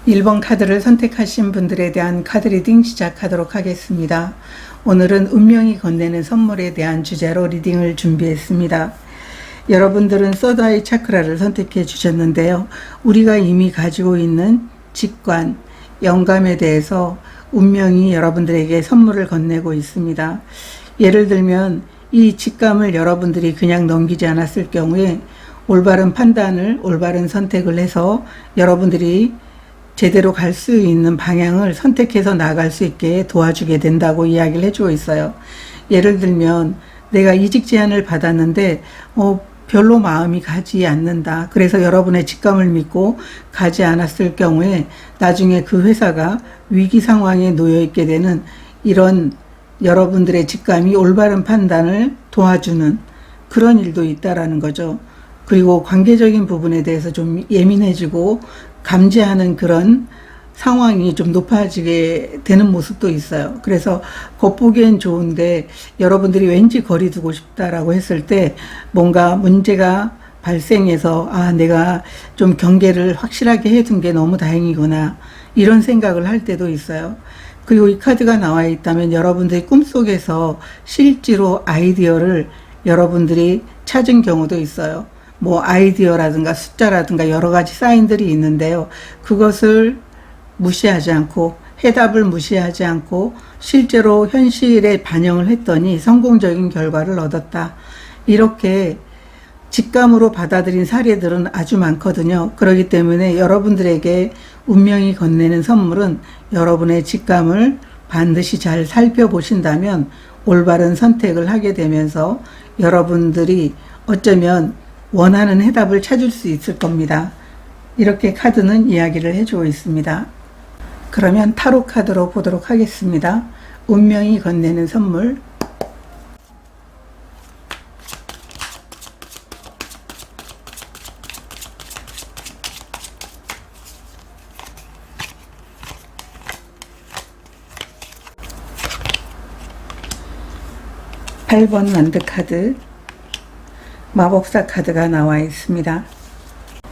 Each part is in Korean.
1번 카드를 선택하신 분들에 대한 카드 리딩 시작하도록 하겠습니다. 오늘은 운명이 건네는 선물에 대한 주제로 리딩을 준비했습니다. 여러분들은 서드아이 차크라를 선택해 주셨는데요. 우리가 이미 가지고 있는 직관, 영감에 대해서 운명이 여러분들에게 선물을 건네고 있습니다. 예를 들면 이 직감을 여러분들이 그냥 넘기지 않았을 경우에 올바른 판단을, 올바른 선택을 해서 여러분들이 제대로 갈 수 있는 방향을 선택해서 나갈 수 있게 도와주게 된다고 이야기를 해주고 있어요. 예를 들면 내가 이직 제안을 받았는데 별로 마음이 가지 않는다. 그래서 여러분의 직감을 믿고 가지 않았을 경우에 나중에 그 회사가 위기 상황에 놓여 있게 되는 이런 여러분들의 직감이 올바른 판단을 도와주는 그런 일도 있다라는 거죠. 그리고 관계적인 부분에 대해서 좀 예민해지고 감지하는 그런 상황이 좀 높아지게 되는 모습도 있어요. 그래서 겉보기엔 좋은데 여러분들이 왠지 거리 두고 싶다라고 했을 때 뭔가 문제가 발생해서 내가 좀 경계를 확실하게 해둔 게 너무 다행이구나 이런 생각을 할 때도 있어요. 그리고 이 카드가 나와 있다면 여러분들이 꿈속에서 실제로 아이디어를 여러분들이 찾은 경우도 있어요. 아이디어라든가 숫자라든가 여러 가지 사인들이 있는데요. 그것을 무시하지 않고 해답을 무시하지 않고 실제로 현실에 반영을 했더니 성공적인 결과를 얻었다. 이렇게 직감으로 받아들인 사례들은 아주 많거든요. 그렇기 때문에 여러분들에게 운명이 건네는 선물은 여러분의 직감을 반드시 잘 살펴보신다면 올바른 선택을 하게 되면서 여러분들이 어쩌면 원하는 해답을 찾을 수 있을 겁니다. 이렇게 카드는 이야기를 해주고 있습니다. 그러면 타로 카드로 보도록 하겠습니다. 운명이 건네는 선물. (8번) 원드 카드, 마법사 카드가 나와 있습니다.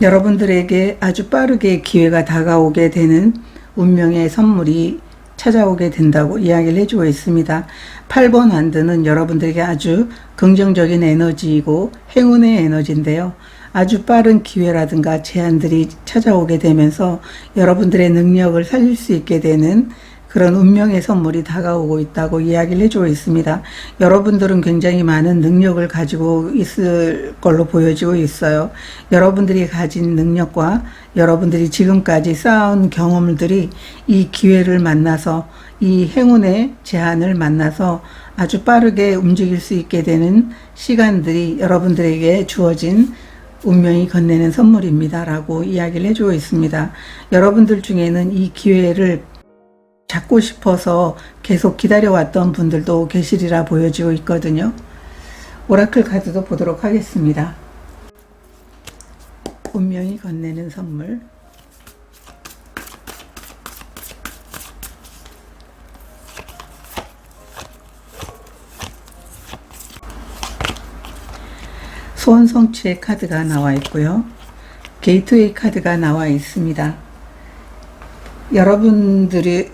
여러분들에게 아주 빠르게 기회가 다가오게 되는 운명의 선물이 찾아오게 된다고 이야기를 해주고 있습니다. 8번 완드는 여러분들에게 아주 긍정적인 에너지이고 행운의 에너지인데요. 아주 빠른 기회라든가 제안들이 찾아오게 되면서 여러분들의 능력을 살릴 수 있게 되는 그런 운명의 선물이 다가오고 있다고 이야기를 해주고 있습니다. 여러분들은 굉장히 많은 능력을 가지고 있을 걸로 보여지고 있어요. 여러분들이 가진 능력과 여러분들이 지금까지 쌓아온 경험들이 이 기회를 만나서 이 행운의 제안을 만나서 아주 빠르게 움직일 수 있게 되는 시간들이 여러분들에게 주어진 운명이 건네는 선물입니다. 라고 이야기를 해주고 있습니다. 여러분들 중에는 이 기회를 잡고 싶어서 계속 기다려왔던 분들도 계시리라 보여지고 있거든요. 오라클 카드도 보도록 하겠습니다. 운명이 건네는 선물. 소원 성취의 카드가 나와 있고요. 게이트웨이 카드가 나와 있습니다. 여러분들이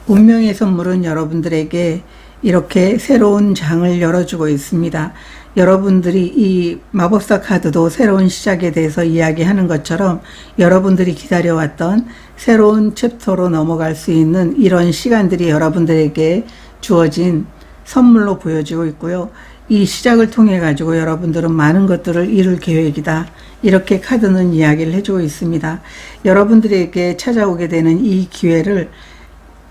운명의 선물은 여러분들에게 이렇게 새로운 장을 열어주고 있습니다. 여러분들이 이 마법사 카드도 새로운 시작에 대해서 이야기하는 것처럼 여러분들이 기다려왔던 새로운 챕터로 넘어갈 수 있는 이런 시간들이 여러분들에게 주어진 선물로 보여지고 있고요. 이 시작을 통해 가지고 여러분들은 많은 것들을 이룰 계획이다. 이렇게 카드는 이야기를 해주고 있습니다. 여러분들에게 찾아오게 되는 이 기회를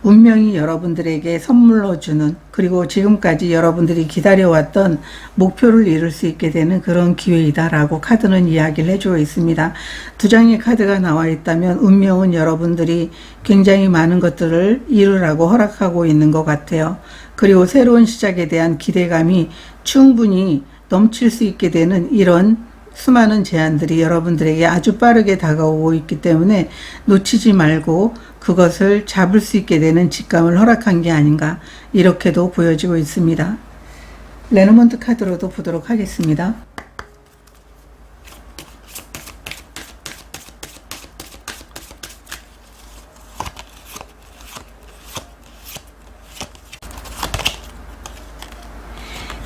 운명이 여러분들에게 선물로 주는, 그리고 지금까지 여러분들이 기다려왔던 목표를 이룰 수 있게 되는 그런 기회이다라고 카드는 이야기를 해주고 있습니다. 두 장의 카드가 나와 있다면 운명은 여러분들이 굉장히 많은 것들을 이루라고 허락하고 있는 것 같아요. 그리고 새로운 시작에 대한 기대감이 충분히 넘칠 수 있게 되는 이런 수많은 제안들이 여러분들에게 아주 빠르게 다가오고 있기 때문에 놓치지 말고 그것을 잡을 수 있게 되는 직감을 허락한 게 아닌가, 이렇게도 보여지고 있습니다. 레노먼트 카드로도 보도록 하겠습니다.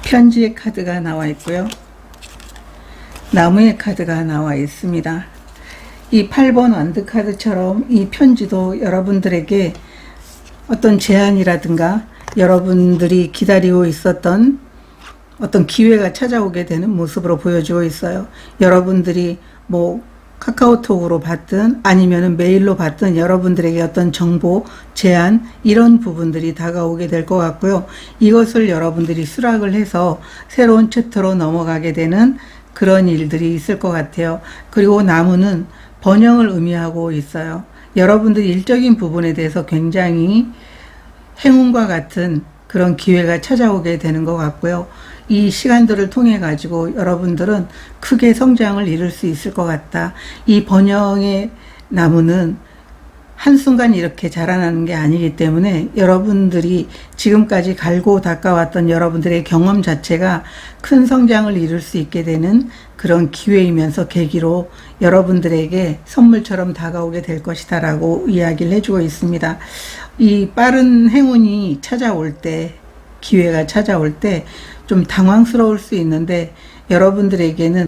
편지의 카드가 나와 있고요. 나무의 카드가 나와 있습니다. 이 8번 완드 카드처럼 이 편지도 여러분들에게 어떤 제안이라든가 여러분들이 기다리고 있었던 어떤 기회가 찾아오게 되는 모습으로 보여주고 있어요. 여러분들이 뭐 카카오톡으로 받든 아니면은 메일로 받든 여러분들에게 어떤 정보, 제안 이런 부분들이 다가오게 될 것 같고요. 이것을 여러분들이 수락을 해서 새로운 챕터로 넘어가게 되는 그런 일들이 있을 것 같아요. 그리고 나무는 번영을 의미하고 있어요. 여러분들이 일적인 부분에 대해서 굉장히 행운과 같은 그런 기회가 찾아오게 되는 것 같고요. 이 시간들을 통해 가지고 여러분들은 크게 성장을 이룰 수 있을 것 같다. 이 번영의 나무는 한순간 이렇게 자라나는 게 아니기 때문에 여러분들이 지금까지 갈고 닦아왔던 여러분들의 경험 자체가 큰 성장을 이룰 수 있게 되는 그런 기회이면서 계기로 여러분들에게 선물처럼 다가오게 될 것이다 라고 이야기를 해주고 있습니다. 이 빠른 행운이 찾아올 때, 기회가 찾아올 때 좀 당황스러울 수 있는데 여러분들에게는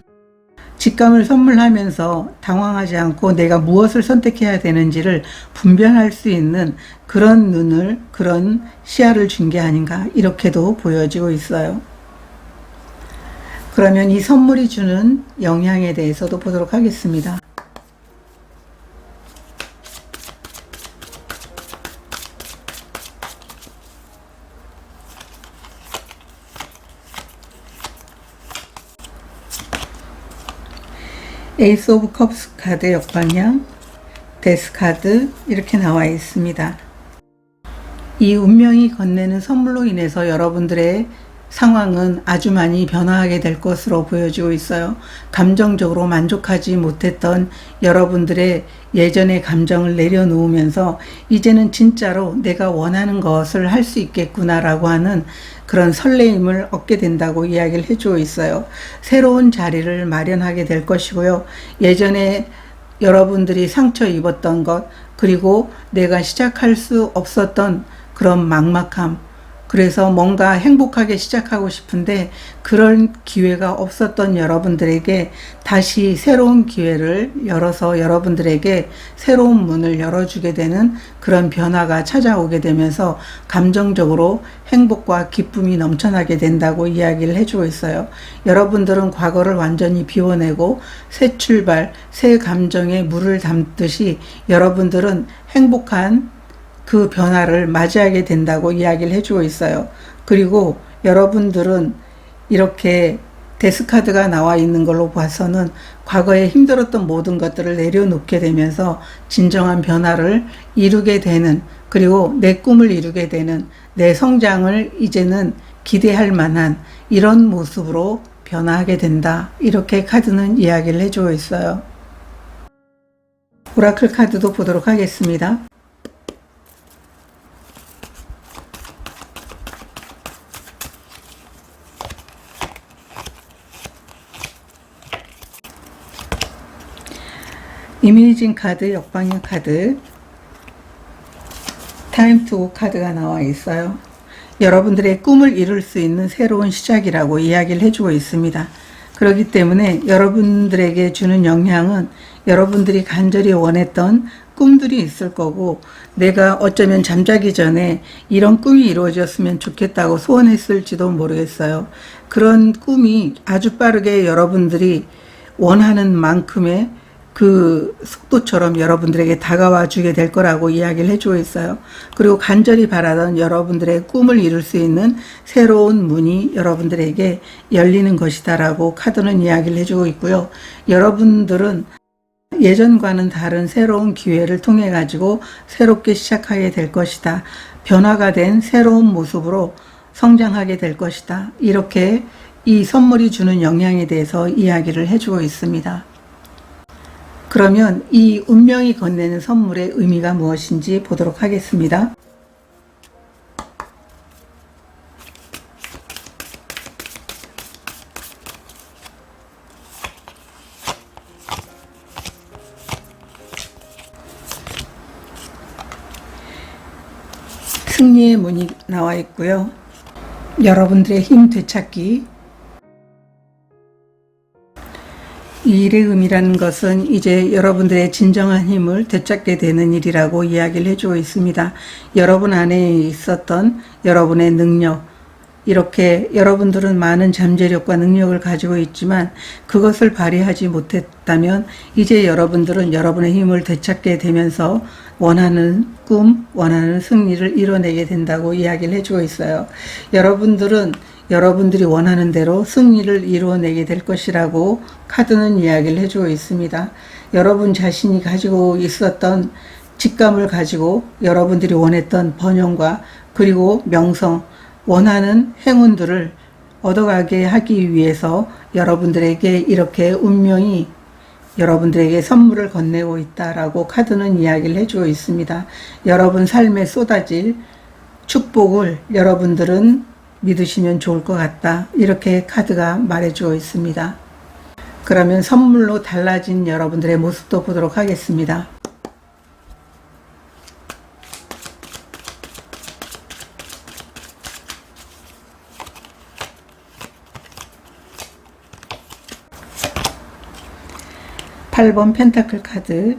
직감을 선물하면서 당황하지 않고 내가 무엇을 선택해야 되는지를 분별할 수 있는 그런 눈을, 그런 시야를 준 게 아닌가 이렇게도 보여지고 있어요. 그러면 이 선물이 주는 영향에 대해서도 보도록 하겠습니다. 에이스 오브 컵스 카드 역방향, 데스 카드 이렇게 나와 있습니다. 이 운명이 건네는 선물로 인해서 여러분들의 상황은 아주 많이 변화하게 될 것으로 보여지고 있어요. 감정적으로 만족하지 못했던 여러분들의 예전의 감정을 내려놓으면서 이제는 진짜로 내가 원하는 것을 할 수 있겠구나라고 하는 그런 설레임을 얻게 된다고 이야기를 해주고 있어요. 새로운 자리를 마련하게 될 것이고요. 예전에 여러분들이 상처 입었던 것, 그리고 내가 시작할 수 없었던 그런 막막함, 그래서 뭔가 행복하게 시작하고 싶은데 그런 기회가 없었던 여러분들에게 다시 새로운 기회를 열어서 여러분들에게 새로운 문을 열어주게 되는 그런 변화가 찾아오게 되면서 감정적으로 행복과 기쁨이 넘쳐나게 된다고 이야기를 해주고 있어요. 여러분들은 과거를 완전히 비워내고 새 출발, 새 감정에 물을 담듯이 여러분들은 행복한 그 변화를 맞이하게 된다고 이야기를 해주고 있어요. 그리고 여러분들은 이렇게 데스카드가 나와 있는 걸로 봐서는 과거에 힘들었던 모든 것들을 내려놓게 되면서 진정한 변화를 이루게 되는, 그리고 내 꿈을 이루게 되는, 내 성장을 이제는 기대할 만한 이런 모습으로 변화하게 된다. 이렇게 카드는 이야기를 해주고 있어요. 오라클 카드도 보도록 하겠습니다. 이미징 카드, 역방향 카드, 타임 투고 카드가 나와 있어요. 여러분들의 꿈을 이룰 수 있는 새로운 시작이라고 이야기를 해주고 있습니다. 그렇기 때문에 여러분들에게 주는 영향은 여러분들이 간절히 원했던 꿈들이 있을 거고, 내가 어쩌면 잠자기 전에 이런 꿈이 이루어졌으면 좋겠다고 소원했을지도 모르겠어요. 그런 꿈이 아주 빠르게 여러분들이 원하는 만큼의 그 속도처럼 여러분들에게 다가와 주게 될 거라고 이야기를 해주고 있어요. 그리고 간절히 바라던 여러분들의 꿈을 이룰 수 있는 새로운 문이 여러분들에게 열리는 것이다 라고 카드는 이야기를 해주고 있고요. 여러분들은 예전과는 다른 새로운 기회를 통해 가지고 새롭게 시작하게 될 것이다. 변화가 된 새로운 모습으로 성장하게 될 것이다. 이렇게 이 선물이 주는 영향에 대해서 이야기를 해주고 있습니다. 그러면 이 운명이 건네는 선물의 의미가 무엇인지 보도록 하겠습니다. 승리의 문이 나와 있고요. 여러분들의 힘 되찾기. 이 일의 의미라는 것은 이제 여러분들의 진정한 힘을 되찾게 되는 일이라고 이야기를 해주고 있습니다. 여러분 안에 있었던 여러분의 능력, 이렇게 여러분들은 많은 잠재력과 능력을 가지고 있지만 그것을 발휘하지 못했다면 이제 여러분들은 여러분의 힘을 되찾게 되면서 원하는 꿈, 원하는 승리를 이뤄내게 된다고 이야기를 해주고 있어요. 여러분들은 여러분들이 원하는 대로 승리를 이루어내게 될 것이라고 카드는 이야기를 해주고 있습니다. 여러분 자신이 가지고 있었던 직감을 가지고 여러분들이 원했던 번영과 그리고 명성, 원하는 행운들을 얻어가게 하기 위해서 여러분들에게 이렇게 운명이 여러분들에게 선물을 건네고 있다라고 카드는 이야기를 해주고 있습니다. 여러분 삶에 쏟아질 축복을 여러분들은 믿으시면 좋을 것 같다. 이렇게 카드가 말해주고 있습니다. 그러면 선물로 달라진 여러분들의 모습도 보도록 하겠습니다. (8번) 펜타클 카드,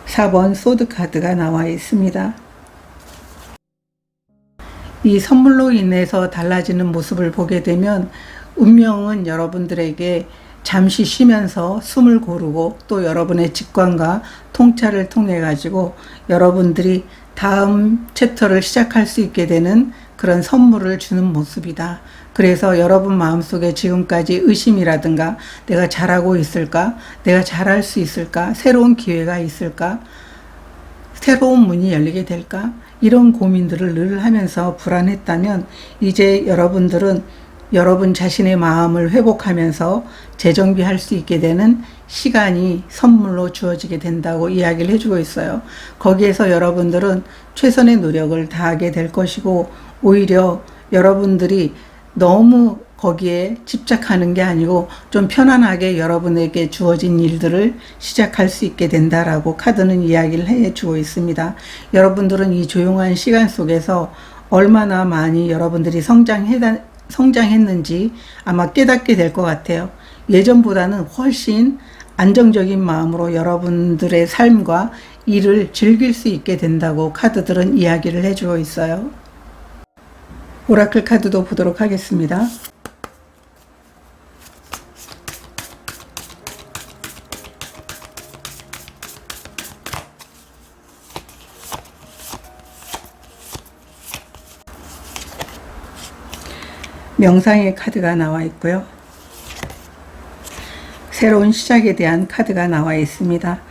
4번 소드 카드가 나와 있습니다. 이 선물로 인해서 달라지는 모습을 보게 되면 운명은 여러분들에게 잠시 쉬면서 숨을 고르고 또 여러분의 직관과 통찰을 통해 가지고 여러분들이 다음 챕터를 시작할 수 있게 되는 그런 선물을 주는 모습이다. 그래서 여러분 마음속에 지금까지 의심이라든가 내가 잘하고 있을까? 내가 잘할 수 있을까? 새로운 기회가 있을까? 새로운 문이 열리게 될까? 이런 고민들을 늘 하면서 불안했다면 이제 여러분들은 여러분 자신의 마음을 회복하면서 재정비할 수 있게 되는 시간이 선물로 주어지게 된다고 이야기를 해주고 있어요. 거기에서 여러분들은 최선의 노력을 다하게 될 것이고 오히려 여러분들이 너무 거기에 집착하는 게 아니고 좀 편안하게 여러분에게 주어진 일들을 시작할 수 있게 된다라고 카드는 이야기를 해주고 있습니다. 여러분들은 이 조용한 시간 속에서 얼마나 많이 여러분들이 성장했는지 아마 깨닫게 될 것 같아요. 예전보다는 훨씬 안정적인 마음으로 여러분들의 삶과 일을 즐길 수 있게 된다고 카드들은 이야기를 해주고 있어요. 오라클 카드도 보도록 하겠습니다. 명상의 카드가 나와 있고요. 새로운 시작에 대한 카드가 나와 있습니다.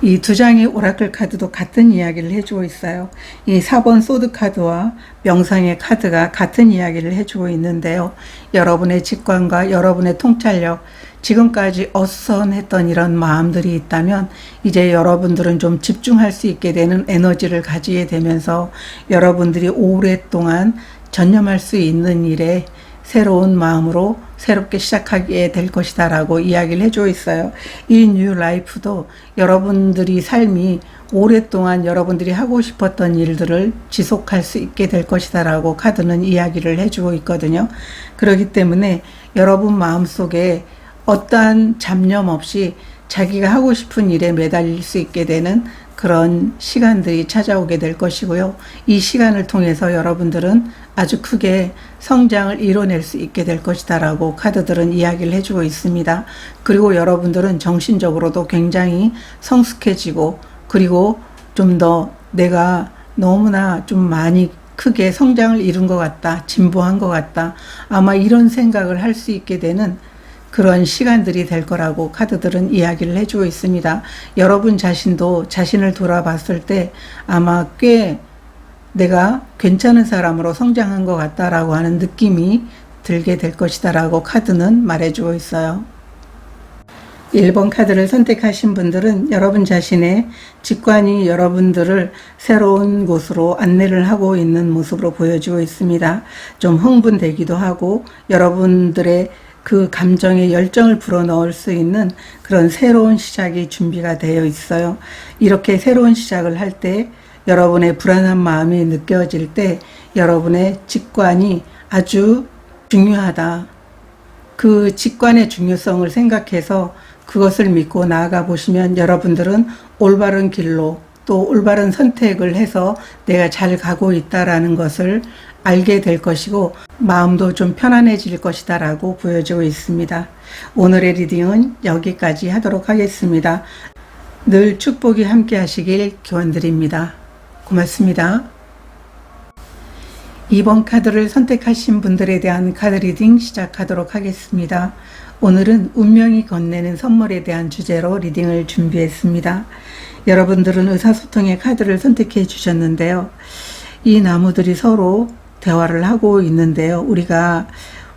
이 두 장의 오라클 카드도 같은 이야기를 해주고 있어요. 이 4번 소드 카드와 명상의 카드가 같은 이야기를 해주고 있는데요. 여러분의 직관과 여러분의 통찰력, 지금까지 어수선했던 이런 마음들이 있다면 이제 여러분들은 좀 집중할 수 있게 되는 에너지를 가지게 되면서 여러분들이 오랫동안 전념할 수 있는 일에 새로운 마음으로 새롭게 시작하게 될 것이다 라고 이야기를 해주고 있어요. 이 뉴 라이프도 여러분들이 삶이 오랫동안 여러분들이 하고 싶었던 일들을 지속할 수 있게 될 것이다 라고 카드는 이야기를 해주고 있거든요. 그렇기 때문에 여러분 마음속에 어떠한 잡념 없이 자기가 하고 싶은 일에 매달릴 수 있게 되는 그런 시간들이 찾아오게 될 것이고요. 이 시간을 통해서 여러분들은 아주 크게 성장을 이뤄낼 수 있게 될 것이다 라고 카드들은 이야기를 해주고 있습니다. 그리고 여러분들은 정신적으로도 굉장히 성숙해지고 그리고 좀 더 내가 너무나 좀 많이 크게 성장을 이룬 것 같다, 진보한 것 같다, 아마 이런 생각을 할 수 있게 되는 그런 시간들이 될 거라고 카드들은 이야기를 해주고 있습니다. 여러분 자신도 자신을 돌아봤을 때 아마 꽤 내가 괜찮은 사람으로 성장한 것 같다라고 하는 느낌이 들게 될 것이다 라고 카드는 말해주고 있어요. 1번 카드를 선택하신 분들은 여러분 자신의 직관이 여러분들을 새로운 곳으로 안내를 하고 있는 모습으로 보여지고 있습니다. 좀 흥분되기도 하고 여러분들의 그 감정의 열정을 불어넣을 수 있는 그런 새로운 시작이 준비가 되어 있어요. 이렇게 새로운 시작을 할 때 여러분의 불안한 마음이 느껴질 때 여러분의 직관이 아주 중요하다. 그 직관의 중요성을 생각해서 그것을 믿고 나아가 보시면 여러분들은 올바른 길로 또 올바른 선택을 해서 내가 잘 가고 있다라는 것을 알게 될 것이고 마음도 좀 편안해질 것이다 라고 보여지고 있습니다. 오늘의 리딩은 여기까지 하도록 하겠습니다. 늘 축복이 함께 하시길 기원드립니다. 고맙습니다. 이번 카드를 선택하신 분들에 대한 카드 리딩 시작하도록 하겠습니다. 오늘은 운명이 건네는 선물에 대한 주제로 리딩을 준비했습니다. 여러분들은 의사소통의 카드를 선택해 주셨는데요. 이 나무들이 서로 대화를 하고 있는데요. 우리가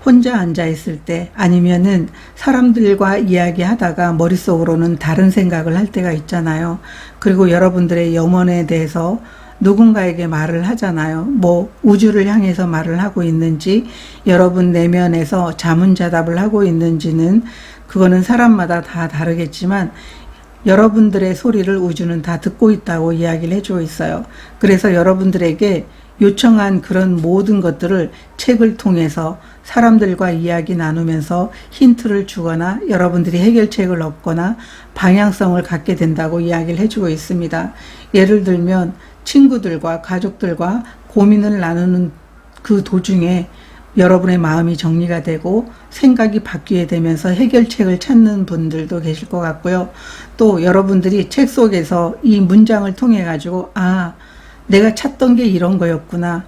혼자 앉아 있을 때 아니면은 사람들과 이야기하다가 머릿속으로는 다른 생각을 할 때가 있잖아요. 그리고 여러분들의 염원에 대해서 누군가에게 말을 하잖아요. 뭐 우주를 향해서 말을 하고 있는지 여러분 내면에서 자문자답을 하고 있는지는 그거는 사람마다 다 다르겠지만 여러분들의 소리를 우주는 다 듣고 있다고 이야기를 해주고 있어요. 그래서 여러분들에게 요청한 그런 모든 것들을 책을 통해서 사람들과 이야기 나누면서 힌트를 주거나 여러분들이 해결책을 얻거나 방향성을 갖게 된다고 이야기를 해주고 있습니다. 예를 들면 친구들과 가족들과 고민을 나누는 그 도중에 여러분의 마음이 정리가 되고 생각이 바뀌게 되면서 해결책을 찾는 분들도 계실 것 같고요. 또 여러분들이 책 속에서 이 문장을 통해 가지고 아, 내가 찾던 게 이런 거였구나.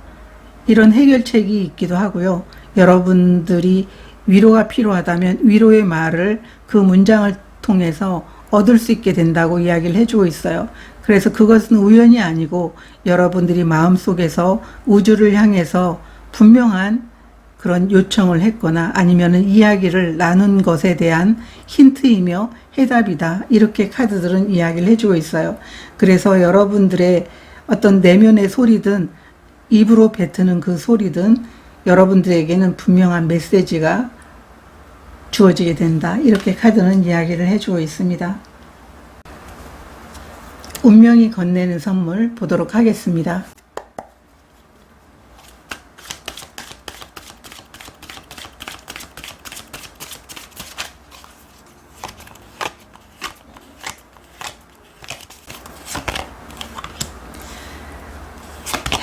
이런 해결책이 있기도 하고요. 여러분들이 위로가 필요하다면 위로의 말을 그 문장을 통해서 얻을 수 있게 된다고 이야기를 해주고 있어요. 그래서 그것은 우연이 아니고 여러분들이 마음속에서 우주를 향해서 분명한 그런 요청을 했거나 아니면은 이야기를 나눈 것에 대한 힌트이며 해답이다. 이렇게 카드들은 이야기를 해주고 있어요. 그래서 여러분들의 어떤 내면의 소리든 입으로 뱉는 그 소리든 여러분들에게는 분명한 메시지가 주어지게 된다. 이렇게 카드는 이야기를 해주고 있습니다. 운명이 건네는 선물 보도록 하겠습니다.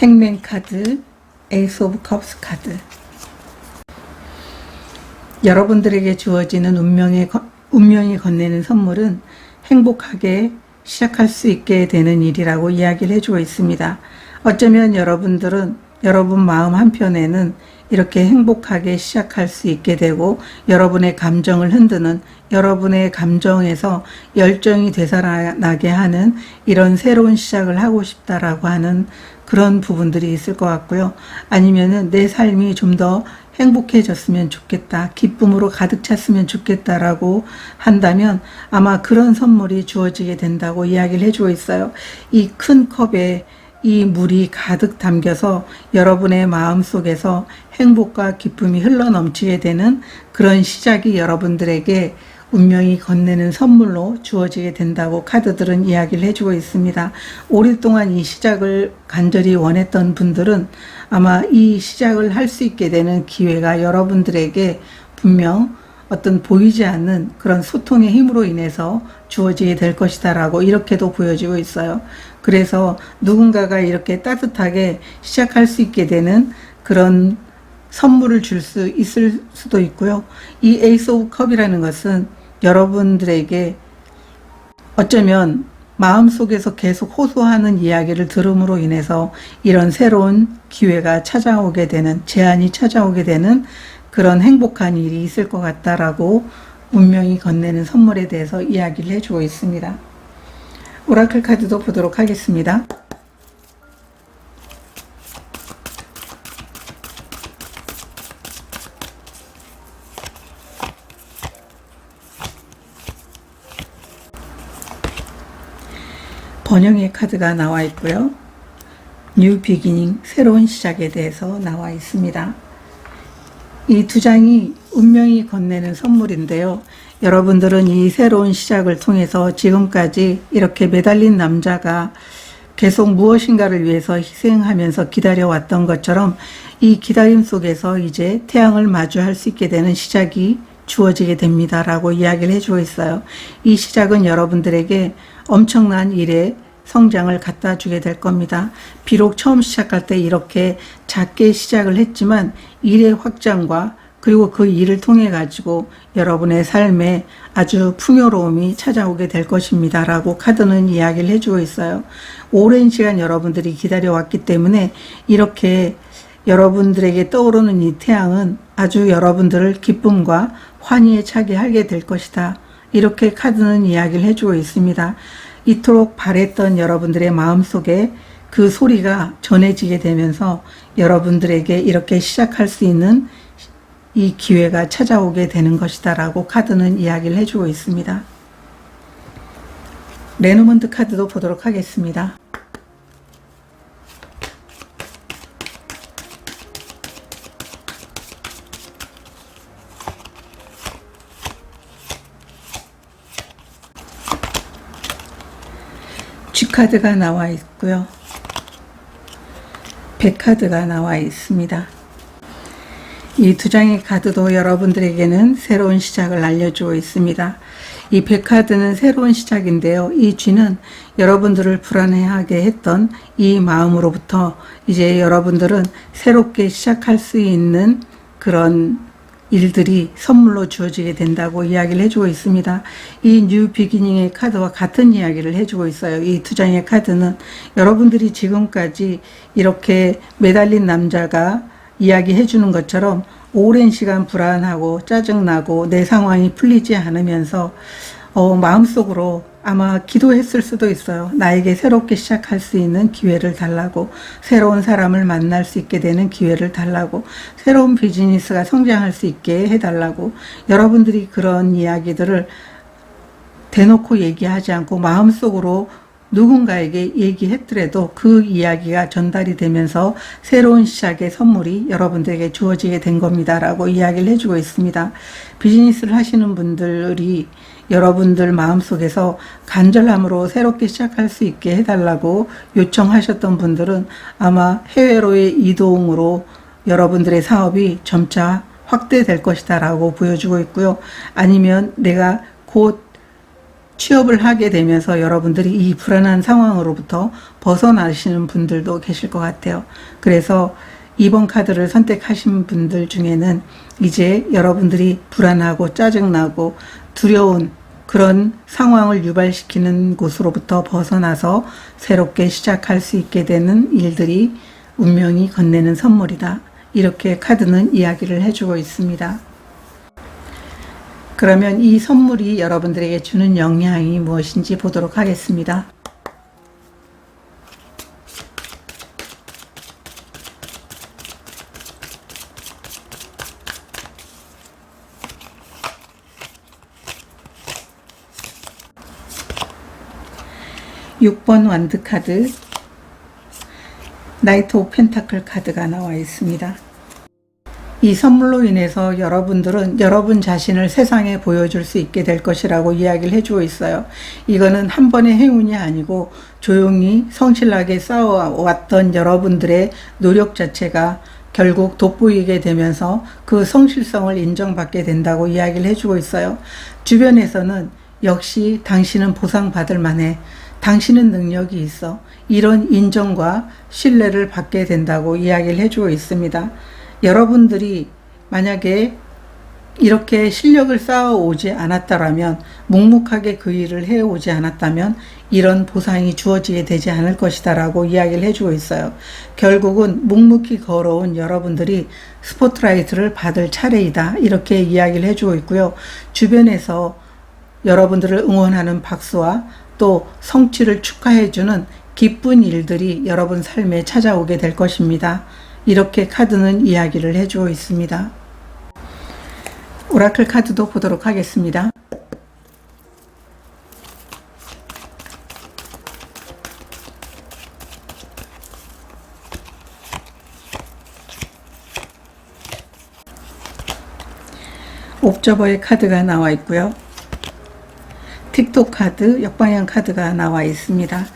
행맨 카드, 에이스 오브 컵스 카드. 여러분들에게 주어지는 운명이 건네는 선물은 행복하게 시작할 수 있게 되는 일이라고 이야기를 해주고 있습니다. 어쩌면 여러분들은 여러분 마음 한편에는 이렇게 행복하게 시작할 수 있게 되고 여러분의 감정을 흔드는 여러분의 감정에서 열정이 되살아나게 하는 이런 새로운 시작을 하고 싶다라고 하는 그런 부분들이 있을 것 같고요. 아니면은 내 삶이 좀 더 행복해졌으면 좋겠다. 기쁨으로 가득 찼으면 좋겠다라고 한다면 아마 그런 선물이 주어지게 된다고 이야기를 해주고 있어요. 이 큰 컵에 이 물이 가득 담겨서 여러분의 마음 속에서 행복과 기쁨이 흘러넘치게 되는 그런 시작이 여러분들에게 운명이 건네는 선물로 주어지게 된다고 카드들은 이야기를 해주고 있습니다. 오랫동안 이 시작을 간절히 원했던 분들은 아마 이 시작을 할 수 있게 되는 기회가 여러분들에게 분명 어떤 보이지 않는 그런 소통의 힘으로 인해서 주어지게 될 것이다 라고 이렇게도 보여지고 있어요. 그래서 누군가가 이렇게 따뜻하게 시작할 수 있게 되는 그런 선물을 줄 수 있을 수도 있고요. 이 에이스 오브 컵이라는 것은 여러분들에게 어쩌면 마음속에서 계속 호소하는 이야기를 들음으로 인해서 이런 새로운 기회가 찾아오게 되는, 제안이 찾아오게 되는 그런 행복한 일이 있을 것 같다라고 운명이 건네는 선물에 대해서 이야기를 해주고 있습니다. 오라클 카드도 보도록 하겠습니다. 번영의 카드가 나와 있고요. 뉴 비기닝, 새로운 시작에 대해서 나와 있습니다. 이 두 장이 운명이 건네는 선물인데요. 여러분들은 이 새로운 시작을 통해서 지금까지 이렇게 매달린 남자가 계속 무엇인가를 위해서 희생하면서 기다려왔던 것처럼 이 기다림 속에서 이제 태양을 마주할 수 있게 되는 시작이 주어지게 됩니다. 라고 이야기를 해주고 있어요. 이 시작은 여러분들에게 엄청난 일의 성장을 갖다 주게 될 겁니다. 비록 처음 시작할 때 이렇게 작게 시작을 했지만 일의 확장과 그리고 그 일을 통해 가지고 여러분의 삶에 아주 풍요로움이 찾아오게 될 것입니다. 라고 카드는 이야기를 해주고 있어요. 오랜 시간 여러분들이 기다려왔기 때문에 이렇게 여러분들에게 떠오르는 이 태양은 아주 여러분들을 기쁨과 환희에 차게 하게 될 것이다. 이렇게 카드는 이야기를 해주고 있습니다. 이토록 바랬던 여러분들의 마음속에 그 소리가 전해지게 되면서 여러분들에게 이렇게 시작할 수 있는 이 기회가 찾아오게 되는 것이다 라고 카드는 이야기를 해주고 있습니다. 레노먼드 카드도 보도록 하겠습니다. G카드가 나와 있고요. 100카드가 나와 있습니다. 이 두 장의 카드도 여러분들에게는 새로운 시작을 알려주고 있습니다. 이 100카드는 새로운 시작인데요. 이 G는 여러분들을 불안해하게 했던 이 마음으로부터 이제 여러분들은 새롭게 시작할 수 있는 그런 일들이 선물로 주어지게 된다고 이야기를 해주고 있습니다. 이 뉴 비기닝의 카드와 같은 이야기를 해주고 있어요. 이 두 장의 카드는 여러분들이 지금까지 이렇게 매달린 남자가 이야기해 주는 것처럼 오랜 시간 불안하고 짜증나고 내 상황이 풀리지 않으면서 마음속으로 아마 기도했을 수도 있어요. 나에게 새롭게 시작할 수 있는 기회를 달라고, 새로운 사람을 만날 수 있게 되는 기회를 달라고, 새로운 비즈니스가 성장할 수 있게 해달라고, 여러분들이 그런 이야기들을 대놓고 얘기하지 않고 마음속으로 누군가에게 얘기했더라도 그 이야기가 전달이 되면서 새로운 시작의 선물이 여러분들에게 주어지게 된 겁니다. 라고 이야기를 해주고 있습니다. 비즈니스를 하시는 분들이 여러분들 마음속에서 간절함으로 새롭게 시작할 수 있게 해달라고 요청하셨던 분들은 아마 해외로의 이동으로 여러분들의 사업이 점차 확대될 것이다 라고 보여주고 있고요. 아니면 내가 곧 취업을 하게 되면서 여러분들이 이 불안한 상황으로부터 벗어나시는 분들도 계실 것 같아요. 그래서 이번 카드를 선택하신 분들 중에는 이제 여러분들이 불안하고 짜증나고 두려운 그런 상황을 유발시키는 곳으로부터 벗어나서 새롭게 시작할 수 있게 되는 일들이 운명이 건네는 선물이다. 이렇게 카드는 이야기를 해주고 있습니다. 그러면 이 선물이 여러분들에게 주는 영향이 무엇인지 보도록 하겠습니다. (6번) 완드 카드, 나이트 오브 펜타클 카드가 나와 있습니다. 이 선물로 인해서 여러분들은 여러분 자신을 세상에 보여줄 수 있게 될 것이라고 이야기를 해주고 있어요. 이거는 한 번의 행운이 아니고 조용히 성실하게 쌓아왔던 여러분들의 노력 자체가 결국 돋보이게 되면서 그 성실성을 인정받게 된다고 이야기를 해주고 있어요. 주변에서는 역시 당신은 보상받을 만해, 당신은 능력이 있어, 이런 인정과 신뢰를 받게 된다고 이야기를 해주고 있습니다. 여러분들이 만약에 이렇게 실력을 쌓아오지 않았다면, 묵묵하게 그 일을 해오지 않았다면 이런 보상이 주어지게 되지 않을 것이다 라고 이야기를 해주고 있어요. 결국은 묵묵히 걸어온 여러분들이 스포트라이트를 받을 차례이다, 이렇게 이야기를 해주고 있고요. 주변에서 여러분들을 응원하는 박수와 또 성취를 축하해주는 기쁜 일들이 여러분 삶에 찾아오게 될 것입니다. 이렇게 카드는 이야기를 해주고 있습니다. 오라클 카드도 보도록 하겠습니다. 옵저버의 카드가 나와 있고요. 틱톡 카드, 역방향 카드가 나와 있습니다.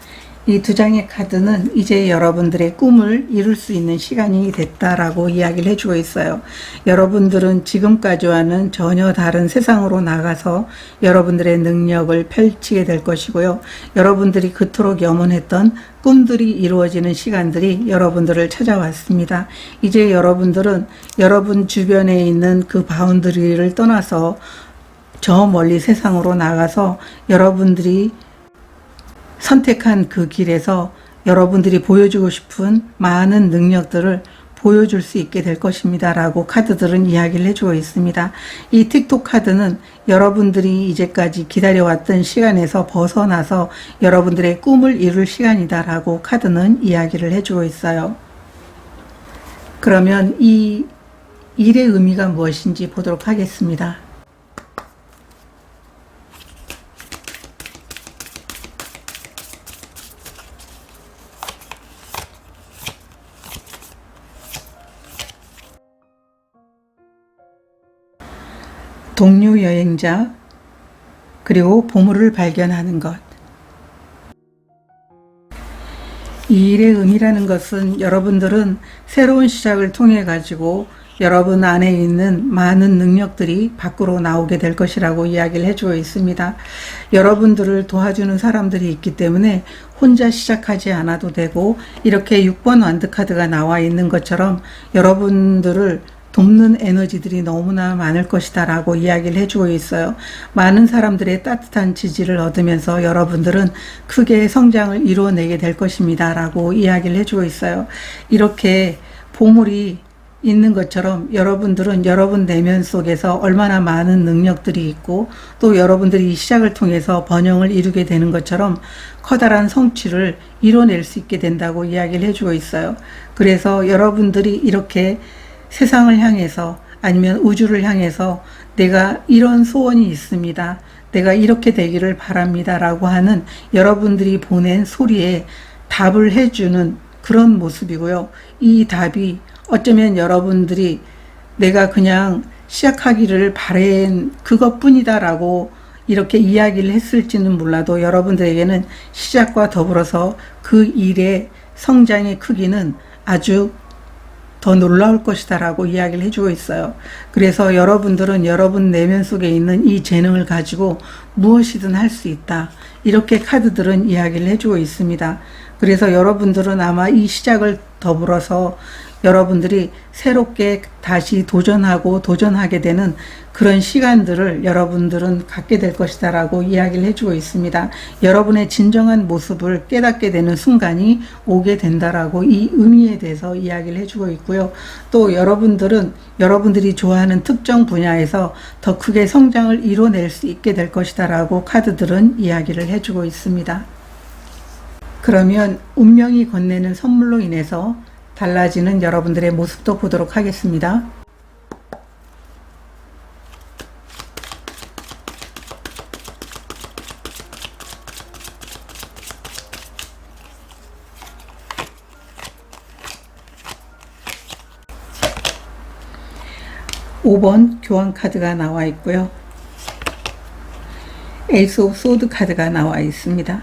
이 두 장의 카드는 이제 여러분들의 꿈을 이룰 수 있는 시간이 됐다라고 이야기를 해주고 있어요. 여러분들은 지금까지와는 전혀 다른 세상으로 나가서 여러분들의 능력을 펼치게 될 것이고요. 여러분들이 그토록 염원했던 꿈들이 이루어지는 시간들이 여러분들을 찾아왔습니다. 이제 여러분들은 여러분 주변에 있는 그 바운더리를 떠나서 저 멀리 세상으로 나가서 여러분들이 선택한 그 길에서 여러분들이 보여주고 싶은 많은 능력들을 보여줄 수 있게 될 것입니다 라고 카드들은 이야기를 해주고 있습니다. 이 틱톡 카드는 여러분들이 이제까지 기다려왔던 시간에서 벗어나서 여러분들의 꿈을 이룰 시간이다 라고 카드는 이야기를 해주고 있어요. 그러면 이 일의 의미가 무엇인지 보도록 하겠습니다. 동료 여행자, 그리고 보물을 발견하는 것. 이 일의 의미라는 것은 여러분들은 새로운 시작을 통해 가지고 여러분 안에 있는 많은 능력들이 밖으로 나오게 될 것이라고 이야기를 해주고 있습니다. 여러분들을 도와주는 사람들이 있기 때문에 혼자 시작하지 않아도 되고, 이렇게 6번 완드 카드가 나와 있는 것처럼 여러분들을 돕는 에너지들이 너무나 많을 것이다 라고 이야기를 해주고 있어요. 많은 사람들의 따뜻한 지지를 얻으면서 여러분들은 크게 성장을 이루어내게 될 것입니다 라고 이야기를 해주고 있어요. 이렇게 보물이 있는 것처럼 여러분들은 여러분 내면 속에서 얼마나 많은 능력들이 있고, 또 여러분들이 이 시작을 통해서 번영을 이루게 되는 것처럼 커다란 성취를 이뤄낼 수 있게 된다고 이야기를 해주고 있어요. 그래서 여러분들이 이렇게 세상을 향해서, 아니면 우주를 향해서 내가 이런 소원이 있습니다, 내가 이렇게 되기를 바랍니다 라고 하는 여러분들이 보낸 소리에 답을 해주는 그런 모습이고요. 이 답이 어쩌면 여러분들이 내가 그냥 시작하기를 바란 그것뿐이다 라고 이렇게 이야기를 했을지는 몰라도, 여러분들에게는 시작과 더불어서 그 일의 성장의 크기는 아주 더 놀라울 것이다 라고 이야기를 해주고 있어요. 그래서 여러분들은 여러분 내면 속에 있는 이 재능을 가지고 무엇이든 할 수 있다, 이렇게 카드들은 이야기를 해주고 있습니다. 그래서 여러분들은 아마 이 시작을 더불어서 여러분들이 새롭게 다시 도전하게 되는 그런 시간들을 여러분들은 갖게 될 것이다 라고 이야기를 해주고 있습니다. 여러분의 진정한 모습을 깨닫게 되는 순간이 오게 된다라고 이 의미에 대해서 이야기를 해주고 있고요. 또 여러분들은 여러분들이 좋아하는 특정 분야에서 더 크게 성장을 이뤄낼 수 있게 될 것이다 라고 카드들은 이야기를 해주고 있습니다. 그러면 운명이 건네는 선물로 인해서 달라지는 여러분들의 모습도 보도록 하겠습니다. (5번) 교환 카드가 나와 있고요. 에이스 오브 소드 카드가 나와 있습니다.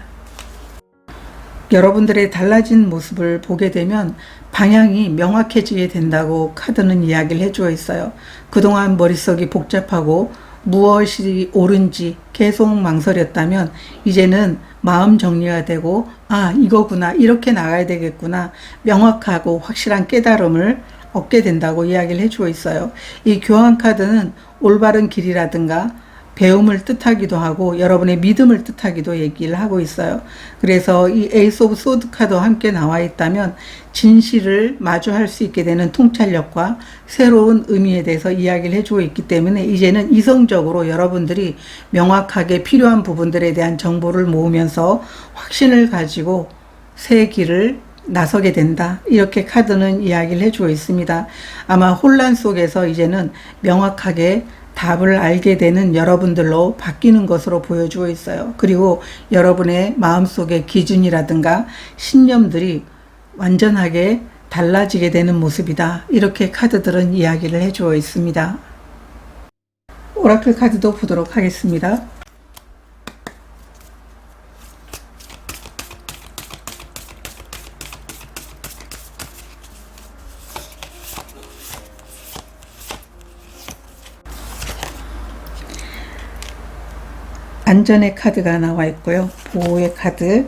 여러분들의 달라진 모습을 보게 되면 방향이 명확해지게 된다고 카드는 이야기를 해주고 있어요. 그동안 머릿속이 복잡하고 무엇이 옳은지 계속 망설였다면 이제는 마음 정리가 되고, 아, 이거구나, 이렇게 나가야 되겠구나, 명확하고 확실한 깨달음을 얻게 된다고 이야기를 해주고 있어요. 이 교환 카드는 올바른 길이라든가 배움을 뜻하기도 하고 여러분의 믿음을 뜻하기도 얘기를 하고 있어요. 그래서 이 에이스 오브 소드 카드와 함께 나와 있다면 진실을 마주할 수 있게 되는 통찰력과 새로운 의미에 대해서 이야기를 해주고 있기 때문에 이제는 이성적으로 여러분들이 명확하게 필요한 부분들에 대한 정보를 모으면서 확신을 가지고 새 길을 나서게 된다, 이렇게 카드는 이야기를 해주고 있습니다. 아마 혼란 속에서 이제는 명확하게 답을 알게 되는 여러분들로 바뀌는 것으로 보여주고 있어요. 그리고 여러분의 마음속의 기준이라든가 신념들이 완전하게 달라지게 되는 모습이다, 이렇게 카드들은 이야기를 해주고 있습니다. 오라클 카드도 보도록 하겠습니다. 안전의 카드가 나와 있고요. 보호의 카드,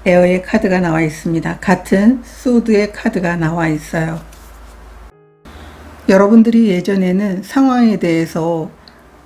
에어의 카드가 나와 있습니다. 같은 소드의 카드가 나와 있어요. 여러분들이 예전에는 상황에 대해서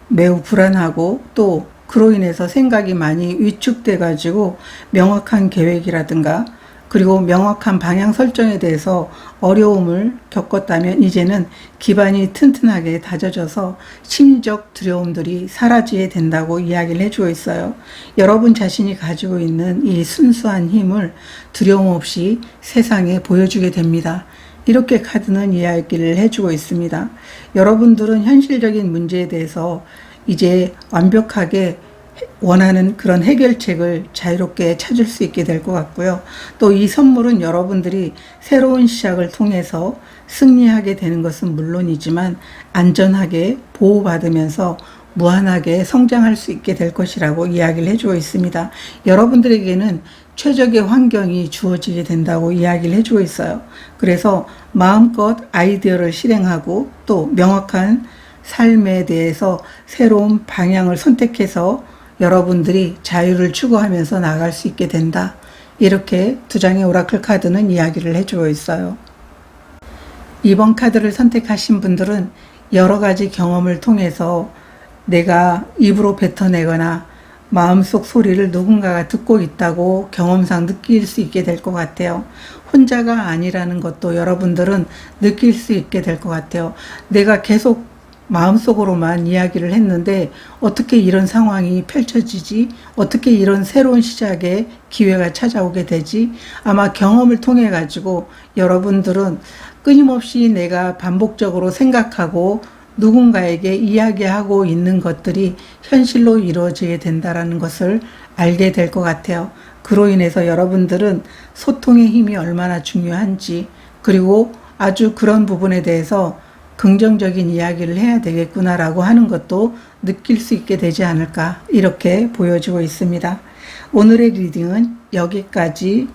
매우 불안하고 또 그로 인해서 생각이 많이 위축돼 가지고 명확한 계획이라든가 그리고 명확한 방향 설정에 대해서 어려움을 겪었다면 이제는 기반이 튼튼하게 다져져서 심리적 두려움들이 사라지게 된다고 이야기를 해주고 있어요. 여러분 자신이 가지고 있는 이 순수한 힘을 두려움 없이 세상에 보여주게 됩니다. 이렇게 카드는 이야기를 해주고 있습니다. 여러분들은 현실적인 문제에 대해서 이제 완벽하게 원하는 그런 해결책을 자유롭게 찾을 수 있게 될 것 같고요. 또 이 선물은 여러분들이 새로운 시작을 통해서 승리하게 되는 것은 물론이지만 안전하게 보호받으면서 무한하게 성장할 수 있게 될 것이라고 이야기를 해주고 있습니다. 여러분들에게는 최적의 환경이 주어지게 된다고 이야기를 해주고 있어요. 그래서 마음껏 아이디어를 실행하고 또 명확한 삶에 대해서 새로운 방향을 선택해서 여러분들이 자유를 추구하면서 나아갈 수 있게 된다. 이렇게 두 장의 오라클 카드는 이야기를 해주고 있어요. 이번 카드를 선택하신 분들은 여러 가지 경험을 통해서 내가 입으로 뱉어내거나 마음속 소리를 누군가가 듣고 있다고 경험상 느낄 수 있게 될 것 같아요. 혼자가 아니라는 것도 여러분들은 느낄 수 있게 될 것 같아요. 내가 계속 마음속으로만 이야기를 했는데 어떻게 이런 상황이 펼쳐지지? 어떻게 이런 새로운 시작의 기회가 찾아오게 되지? 아마 경험을 통해 가지고 여러분들은 끊임없이 내가 반복적으로 생각하고 누군가에게 이야기하고 있는 것들이 현실로 이루어지게 된다는 것을 알게 될 것 같아요. 그로 인해서 여러분들은 소통의 힘이 얼마나 중요한지 그리고 아주 그런 부분에 대해서 긍정적인 이야기를 해야 되겠구나라고 하는 것도 느낄 수 있게 되지 않을까 이렇게 보여지고 있습니다. 오늘의 리딩은 여기까지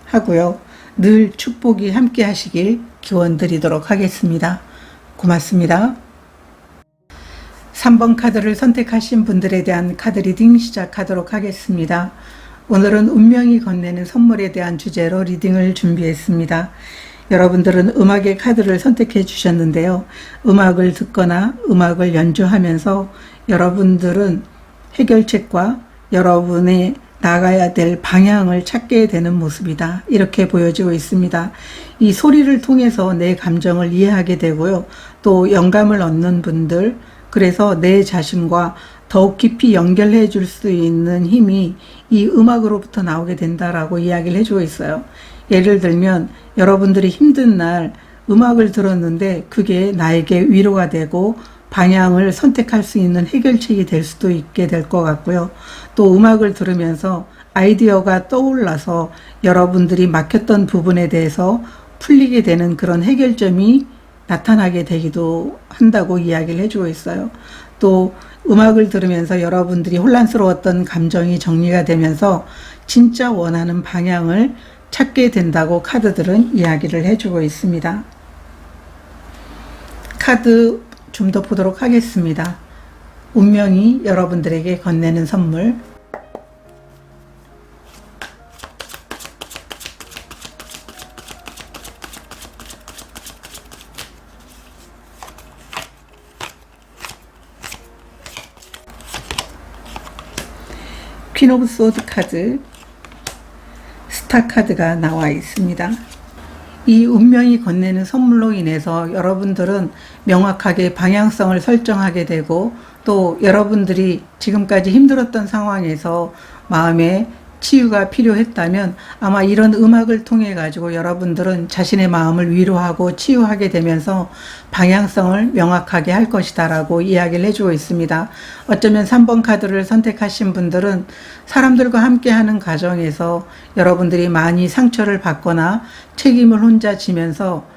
하고요. 늘 축복이 함께 하시길 기원 드리도록 하겠습니다. 고맙습니다. 3번 카드를 선택하신 분들에 대한 카드 리딩 시작하도록 하겠습니다. 오늘은 운명이 건네는 선물에 대한 주제로 리딩을 준비했습니다. 여러분들은 음악의 카드를 선택해 주셨는데요. 음악을 듣거나 음악을 연주하면서 여러분들은 해결책과 여러분의 나가야 될 방향을 찾게 되는 모습이다. 이렇게 보여지고 있습니다. 이 소리를 통해서 내 감정을 이해하게 되고요. 또 영감을 얻는 분들, 그래서 내 자신과 더욱 깊이 연결해 줄 수 있는 힘이 이 음악으로부터 나오게 된다라고 이야기를 해주고 있어요. 예를 들면 여러분들이 힘든 날 음악을 들었는데 그게 나에게 위로가 되고 방향을 선택할 수 있는 해결책이 될 수도 있게 될 것 같고요. 또 음악을 들으면서 아이디어가 떠올라서 여러분들이 막혔던 부분에 대해서 풀리게 되는 그런 해결점이 나타나게 되기도 한다고 이야기를 해주고 있어요. 또 음악을 들으면서 여러분들이 혼란스러웠던 감정이 정리가 되면서 진짜 원하는 방향을 찾게 된다고 카드들은 이야기를 해주고 있습니다. 카드 좀 더 보도록 하겠습니다. 운명이 여러분들에게 건네는 선물. 퀸 오브 소드 카드, 스타 카드가 나와 있습니다. 이 운명이 건네는 선물로 인해서 여러분들은 명확하게 방향성을 설정하게 되고 또 여러분들이 지금까지 힘들었던 상황에서 마음에 치유가 필요했다면 아마 이런 음악을 통해 가지고 여러분들은 자신의 마음을 위로하고 치유하게 되면서 방향성을 명확하게 할 것이다 라고 이야기를 해주고 있습니다. 어쩌면 3번 카드를 선택하신 분들은 사람들과 함께하는 과정에서 여러분들이 많이 상처를 받거나 책임을 혼자 지면서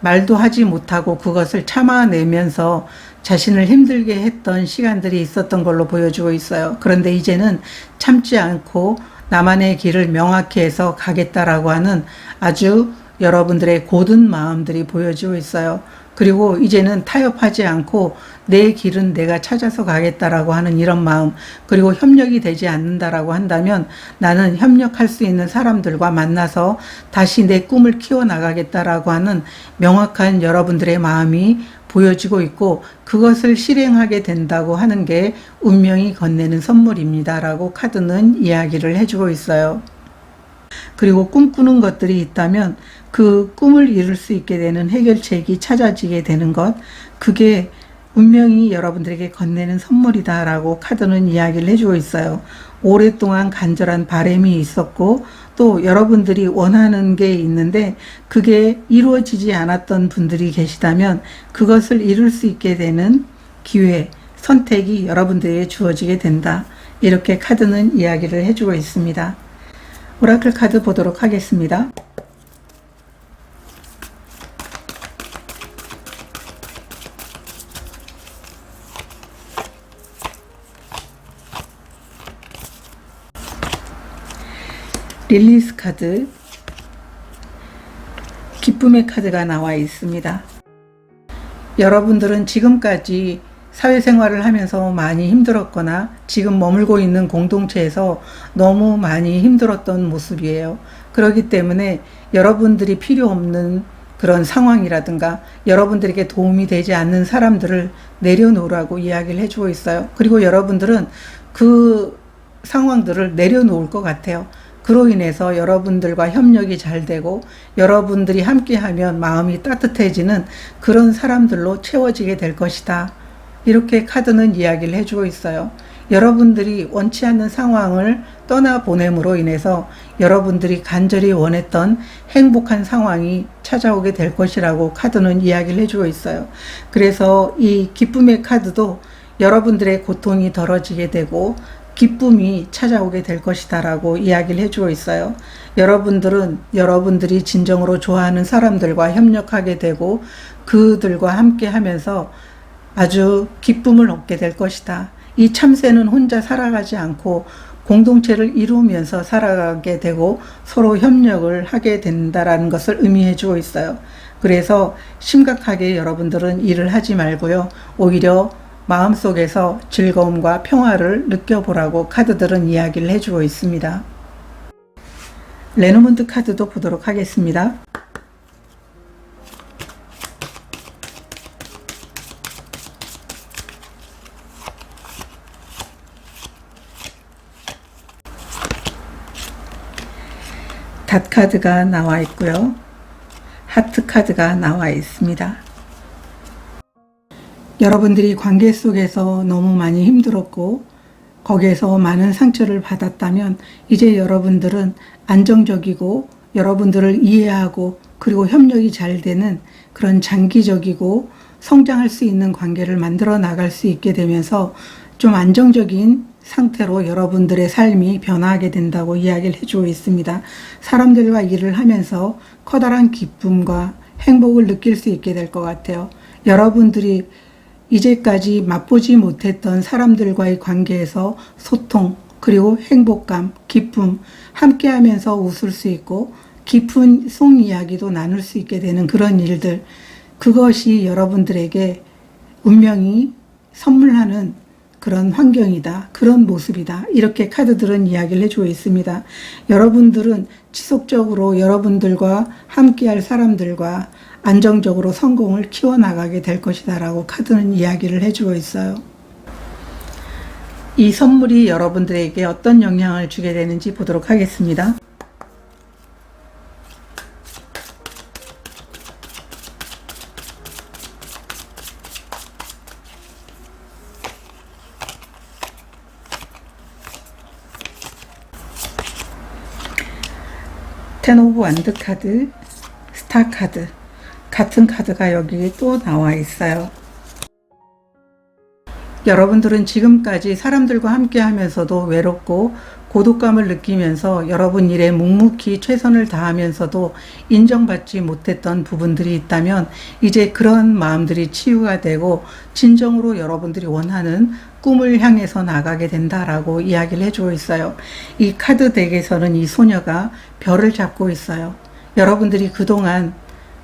말도 하지 못하고 그것을 참아내면서 자신을 힘들게 했던 시간들이 있었던 걸로 보여주고 있어요. 그런데 이제는 참지 않고 나만의 길을 명확히 해서 가겠다라고 하는 아주 여러분들의 고든 마음들이 보여지고 있어요. 그리고 이제는 타협하지 않고 내 길은 내가 찾아서 가겠다라고 하는 이런 마음, 그리고 협력이 되지 않는다라고 한다면 나는 협력할 수 있는 사람들과 만나서 다시 내 꿈을 키워나가겠다라고 하는 명확한 여러분들의 마음이 보여지고 있고, 그것을 실행하게 된다고 하는 게 운명이 건네는 선물입니다라고 카드는 이야기를 해주고 있어요. 그리고 꿈꾸는 것들이 있다면 그 꿈을 이룰 수 있게 되는 해결책이 찾아지게 되는 것, 그게 운명이 여러분들에게 건네는 선물이다라고 카드는 이야기를 해주고 있어요. 오랫동안 간절한 바람이 있었고 또 여러분들이 원하는 게 있는데 그게 이루어지지 않았던 분들이 계시다면 그것을 이룰 수 있게 되는 기회, 선택이 여러분들에게 주어지게 된다. 이렇게 카드는 이야기를 해주고 있습니다. 오라클 카드 보도록 하겠습니다. 릴리스 카드, 기쁨의 카드가 나와 있습니다. 여러분들은 지금까지 사회생활을 하면서 많이 힘들었거나 지금 머물고 있는 공동체에서 너무 많이 힘들었던 모습이에요. 그렇기 때문에 여러분들이 필요 없는 그런 상황이라든가 여러분들에게 도움이 되지 않는 사람들을 내려놓으라고 이야기를 해주고 있어요. 그리고 여러분들은 그 상황들을 내려놓을 것 같아요. 그로 인해서 여러분들과 협력이 잘 되고 여러분들이 함께하면 마음이 따뜻해지는 그런 사람들로 채워지게 될 것이다. 이렇게 카드는 이야기를 해주고 있어요. 여러분들이 원치 않는 상황을 떠나보냄으로 인해서 여러분들이 간절히 원했던 행복한 상황이 찾아오게 될 것이라고 카드는 이야기를 해주고 있어요. 그래서 이 기쁨의 카드도 여러분들의 고통이 덜어지게 되고 기쁨이 찾아오게 될 것이다 라고 이야기를 해주고 있어요. 여러분들은 여러분들이 진정으로 좋아하는 사람들과 협력하게 되고 그들과 함께 하면서 아주 기쁨을 얻게 될 것이다. 이 참새는 혼자 살아가지 않고 공동체를 이루면서 살아가게 되고 서로 협력을 하게 된다라는 것을 의미해 주고 있어요. 그래서 심각하게 여러분들은 일을 하지 말고요. 오히려 마음속에서 즐거움과 평화를 느껴보라고 카드들은 이야기를 해주고 있습니다. 레노먼트 카드도 보도록 하겠습니다. 닷 카드가 나와 있고요. 하트 카드가 나와 있습니다. 여러분들이 관계 속에서 너무 많이 힘들었고 거기에서 많은 상처를 받았다면 이제 여러분들은 안정적이고 여러분들을 이해하고 그리고 협력이 잘 되는 그런 장기적이고 성장할 수 있는 관계를 만들어 나갈 수 있게 되면서 좀 안정적인 상태로 여러분들의 삶이 변화하게 된다고 이야기를 해주고 있습니다. 사람들과 일을 하면서 커다란 기쁨과 행복을 느낄 수 있게 될 것 같아요. 여러분들이 이제까지 맛보지 못했던 사람들과의 관계에서 소통, 그리고 행복감, 기쁨, 함께하면서 웃을 수 있고 깊은 속 이야기도 나눌 수 있게 되는 그런 일들, 그것이 여러분들에게 운명이 선물하는 그런 환경이다, 그런 모습이다, 이렇게 카드들은 이야기를 해주고 있습니다. 여러분들은 지속적으로 여러분들과 함께할 사람들과 안정적으로 성공을 키워나가게 될 것이다 라고 카드는 이야기를 해주고 있어요. 이 선물이 여러분들에게 어떤 영향을 주게 되는지 보도록 하겠습니다. 텐 오브 완드 카드, 스타 카드, 같은 카드가 여기 또 나와 있어요. 여러분들은 지금까지 사람들과 함께 하면서도 외롭고 고독감을 느끼면서 여러분 일에 묵묵히 최선을 다하면서도 인정받지 못했던 부분들이 있다면 이제 그런 마음들이 치유가 되고 진정으로 여러분들이 원하는 꿈을 향해서 나가게 된다라고 이야기를 해주고 있어요. 이 카드 덱에서는 이 소녀가 별을 잡고 있어요. 여러분들이 그동안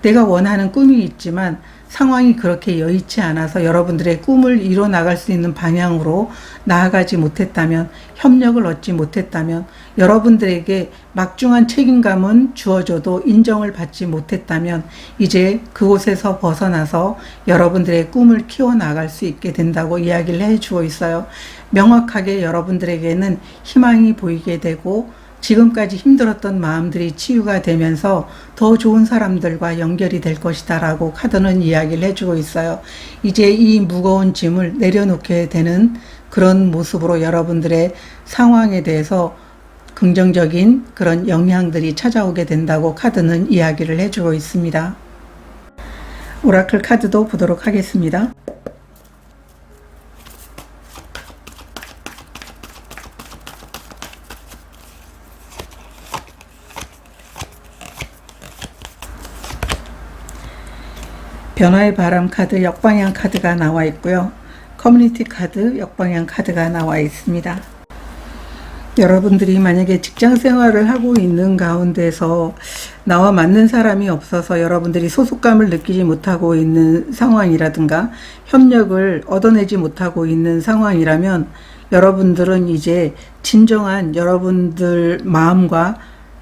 내가 원하는 꿈이 있지만 상황이 그렇게 여의치 않아서 여러분들의 꿈을 이뤄 나갈 수 있는 방향으로 나아가지 못했다면, 협력을 얻지 못했다면, 여러분들에게 막중한 책임감은 주어져도 인정을 받지 못했다면 이제 그곳에서 벗어나서 여러분들의 꿈을 키워나갈 수 있게 된다고 이야기를 해주고 있어요. 명확하게 여러분들에게는 희망이 보이게 되고 지금까지 힘들었던 마음들이 치유가 되면서 더 좋은 사람들과 연결이 될 것이다 라고 카드는 이야기를 해주고 있어요. 이제 이 무거운 짐을 내려놓게 되는 그런 모습으로 여러분들의 상황에 대해서 긍정적인 그런 영향들이 찾아오게 된다고 카드는 이야기를 해주고 있습니다. 오라클 카드도 보도록 하겠습니다. 변화의 바람 카드, 역방향 카드가 나와 있고요. 커뮤니티 카드, 역방향 카드가 나와 있습니다. 여러분들이 만약에 직장 생활을 하고 있는 가운데서 나와 맞는 사람이 없어서 여러분들이 소속감을 느끼지 못하고 있는 상황이라든가 협력을 얻어내지 못하고 있는 상황이라면 여러분들은 이제 진정한 여러분들 마음과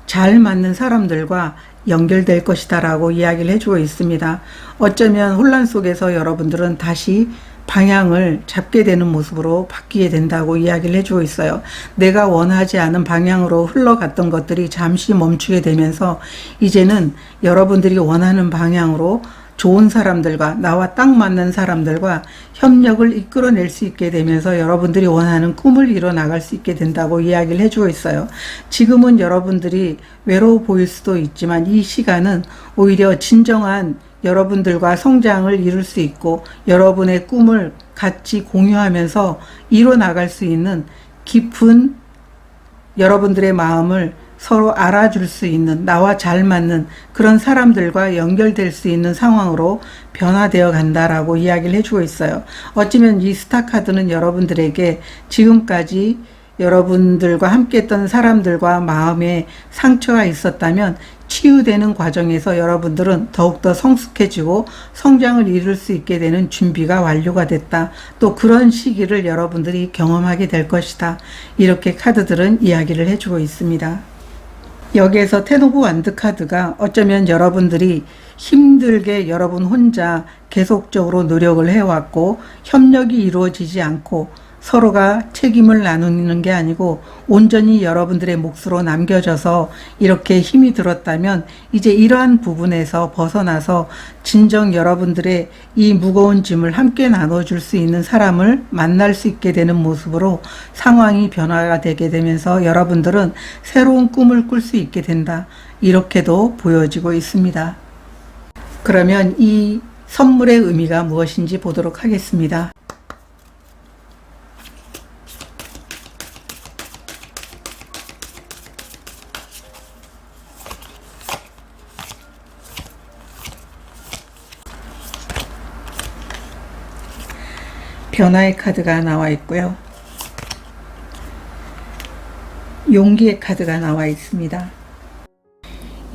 잘 맞는 사람들과 연결될 것이다 라고 이야기를 해주고 있습니다. 어쩌면 혼란 속에서 여러분들은 다시 방향을 잡게 되는 모습으로 바뀌게 된다고 이야기를 해주고 있어요. 내가 원하지 않은 방향으로 흘러갔던 것들이 잠시 멈추게 되면서 이제는 여러분들이 원하는 방향으로 좋은 사람들과 나와 딱 맞는 사람들과 협력을 이끌어낼 수 있게 되면서 여러분들이 원하는 꿈을 이뤄 나갈 수 있게 된다고 이야기를 해주고 있어요. 지금은 여러분들이 외로워 보일 수도 있지만 이 시간은 오히려 진정한 여러분들과 성장을 이룰 수 있고 여러분의 꿈을 같이 공유하면서 이뤄 나갈 수 있는 깊은 여러분들의 마음을 서로 알아줄 수 있는 나와 잘 맞는 그런 사람들과 연결될 수 있는 상황으로 변화되어 간다라고 이야기를 해주고 있어요. 어쩌면 이 스타 카드는 여러분들에게 지금까지 여러분들과 함께 했던 사람들과 마음에 상처가 있었다면 치유되는 과정에서 여러분들은 더욱더 성숙해지고 성장을 이룰 수 있게 되는 준비가 완료가 됐다. 또 그런 시기를 여러분들이 경험하게 될 것이다. 이렇게 카드들은 이야기를 해주고 있습니다. 여기에서 텐 오브 완드 카드가 어쩌면 여러분들이 힘들게 여러분 혼자 계속적으로 노력을 해왔고 협력이 이루어지지 않고 서로가 책임을 나누는 게 아니고 온전히 여러분들의 몫으로 남겨져서 이렇게 힘이 들었다면 이제 이러한 부분에서 벗어나서 진정 여러분들의 이 무거운 짐을 함께 나눠줄 수 있는 사람을 만날 수 있게 되는 모습으로 상황이 변화가 되게 되면서 여러분들은 새로운 꿈을 꿀 수 있게 된다. 이렇게도 보여지고 있습니다. 그러면 이 선물의 의미가 무엇인지 보도록 하겠습니다. 변화의 카드가 나와 있고요. 용기의 카드가 나와 있습니다.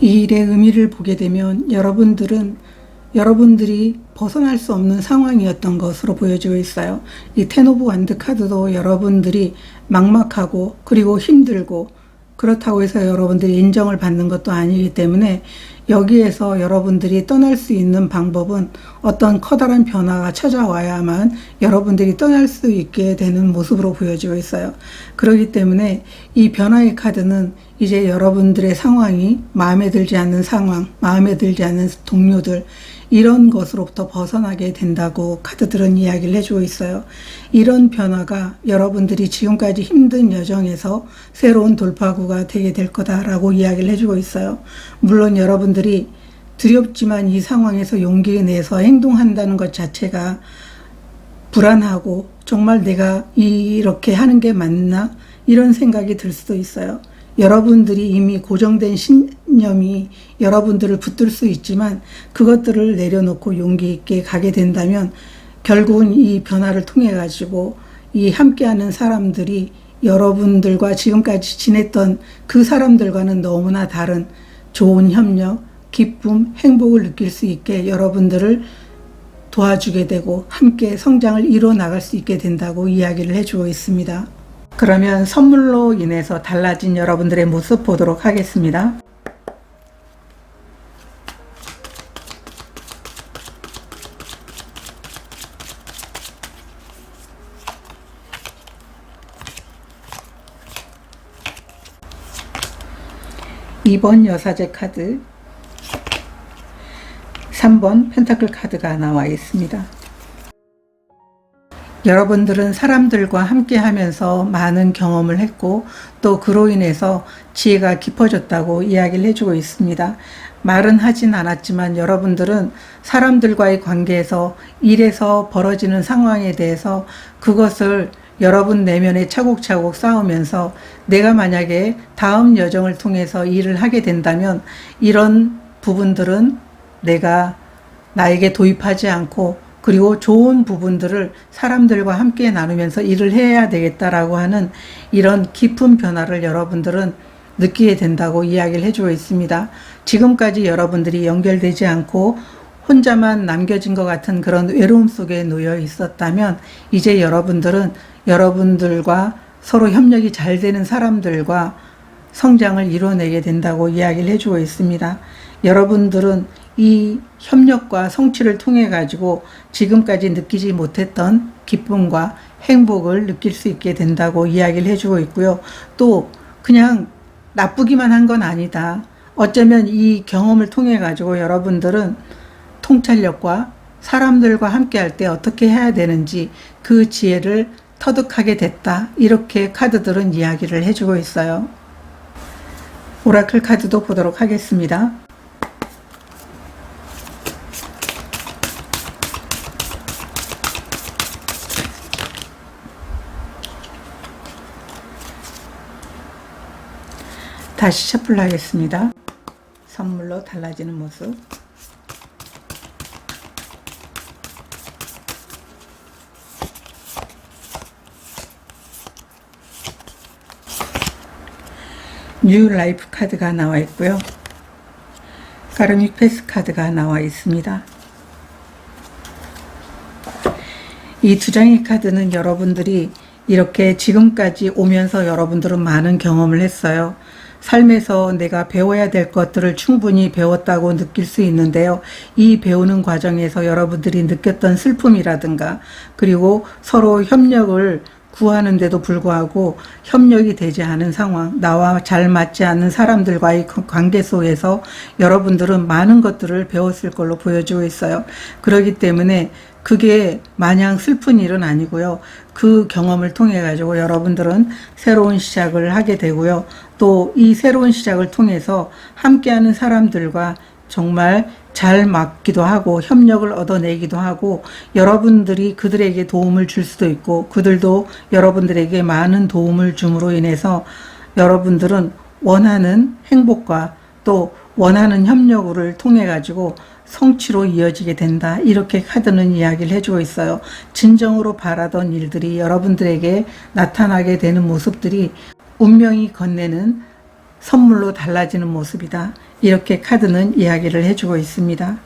이 일의 의미를 보게 되면 여러분들이 벗어날 수 없는 상황이었던 것으로 보여지고 있어요. 이 텐 오브 완드 카드도 여러분들이 막막하고 그리고 힘들고 그렇다고 해서 여러분들이 인정을 받는 것도 아니기 때문에 여기에서 여러분들이 떠날 수 있는 방법은 어떤 커다란 변화가 찾아와야만 여러분들이 떠날 수 있게 되는 모습으로 보여지고 있어요. 그렇기 때문에 이 변화의 카드는 이제 여러분들의 상황이 마음에 들지 않는 상황, 마음에 들지 않는 동료들 이런 것으로부터 벗어나게 된다고 카드들은 이야기를 해주고 있어요. 이런 변화가 여러분들이 지금까지 힘든 여정에서 새로운 돌파구가 되게 될 거다라고 이야기를 해주고 있어요. 물론 여러분들이 두렵지만 이 상황에서 용기를 내서 행동한다는 것 자체가 불안하고 정말 내가 이렇게 하는 게 맞나? 이런 생각이 들 수도 있어요. 여러분들이 이미 고정된 신념이 여러분들을 붙들 수 있지만 그것들을 내려놓고 용기 있게 가게 된다면 결국은 이 변화를 통해 가지고 이 함께하는 사람들이 여러분들과 지금까지 지냈던 그 사람들과는 너무나 다른 좋은 협력 기쁨, 행복을 느낄 수 있게 여러분들을 도와주게 되고 함께 성장을 이루어 나갈 수 있게 된다고 이야기를 해주고 있습니다. 그러면 선물로 인해서 달라진 여러분들의 모습 보도록 하겠습니다. (2번) 여사제 카드, 3번 펜타클 카드가 나와 있습니다. 여러분들은 사람들과 함께 하면서 많은 경험을 했고 또 그로 인해서 지혜가 깊어졌다고 이야기를 해주고 있습니다. 말은 하진 않았지만 여러분들은 사람들과의 관계에서 일에서 벌어지는 상황에 대해서 그것을 여러분 내면에 차곡차곡 쌓으면서 내가 만약에 다음 여정을 통해서 일을 하게 된다면 이런 부분들은 내가 나에게 도입하지 않고 그리고 좋은 부분들을 사람들과 함께 나누면서 일을 해야 되겠다라고 하는 이런 깊은 변화를 여러분들은 느끼게 된다고 이야기를 해주고 있습니다. 지금까지 여러분들이 연결되지 않고 혼자만 남겨진 것 같은 그런 외로움 속에 놓여 있었다면 이제 여러분들은 여러분들과 서로 협력이 잘 되는 사람들과 성장을 이뤄내게 된다고 이야기를 해주고 있습니다. 여러분들은 이 협력과 성취를 통해 가지고 지금까지 느끼지 못했던 기쁨과 행복을 느낄 수 있게 된다고 이야기를 해주고 있고요. 또 그냥 나쁘기만 한 건 아니다. 어쩌면 이 경험을 통해 가지고 여러분들은 통찰력과 사람들과 함께 할 때 어떻게 해야 되는지 그 지혜를 터득하게 됐다. 이렇게 카드들은 이야기를 해주고 있어요. 오라클 카드도 보도록 하겠습니다. 다시 셔플 하겠습니다. 선물로 달라지는 모습. 뉴 라이프 카드가 나와 있고요. 카르믹 패스 카드가 나와 있습니다. 이 두 장의 카드는 여러분들이 이렇게 지금까지 오면서 여러분들은 많은 경험을 했어요. 삶에서 내가 배워야 될 것들을 충분히 배웠다고 느낄 수 있는데요. 이 배우는 과정에서 여러분들이 느꼈던 슬픔이라든가 그리고 서로 협력을 구하는데도 불구하고 협력이 되지 않은 상황, 나와 잘 맞지 않는 사람들과의 관계 속에서 여러분들은 많은 것들을 배웠을 걸로 보여지고 있어요. 그렇기 때문에 그게 마냥 슬픈 일은 아니고요. 그 경험을 통해 가지고 여러분들은 새로운 시작을 하게 되고요. 또 이 새로운 시작을 통해서 함께하는 사람들과 정말 잘 맞기도 하고 협력을 얻어내기도 하고 여러분들이 그들에게 도움을 줄 수도 있고 그들도 여러분들에게 많은 도움을 줌으로 인해서 여러분들은 원하는 행복과 또 원하는 협력을 통해 가지고 성취로 이어지게 된다. 이렇게 카드는 이야기를 해주고 있어요. 진정으로 바라던 일들이 여러분들에게 나타나게 되는 모습들이 운명이 건네는 선물로 달라지는 모습이다. 이렇게 카드는 이야기를 해주고 있습니다.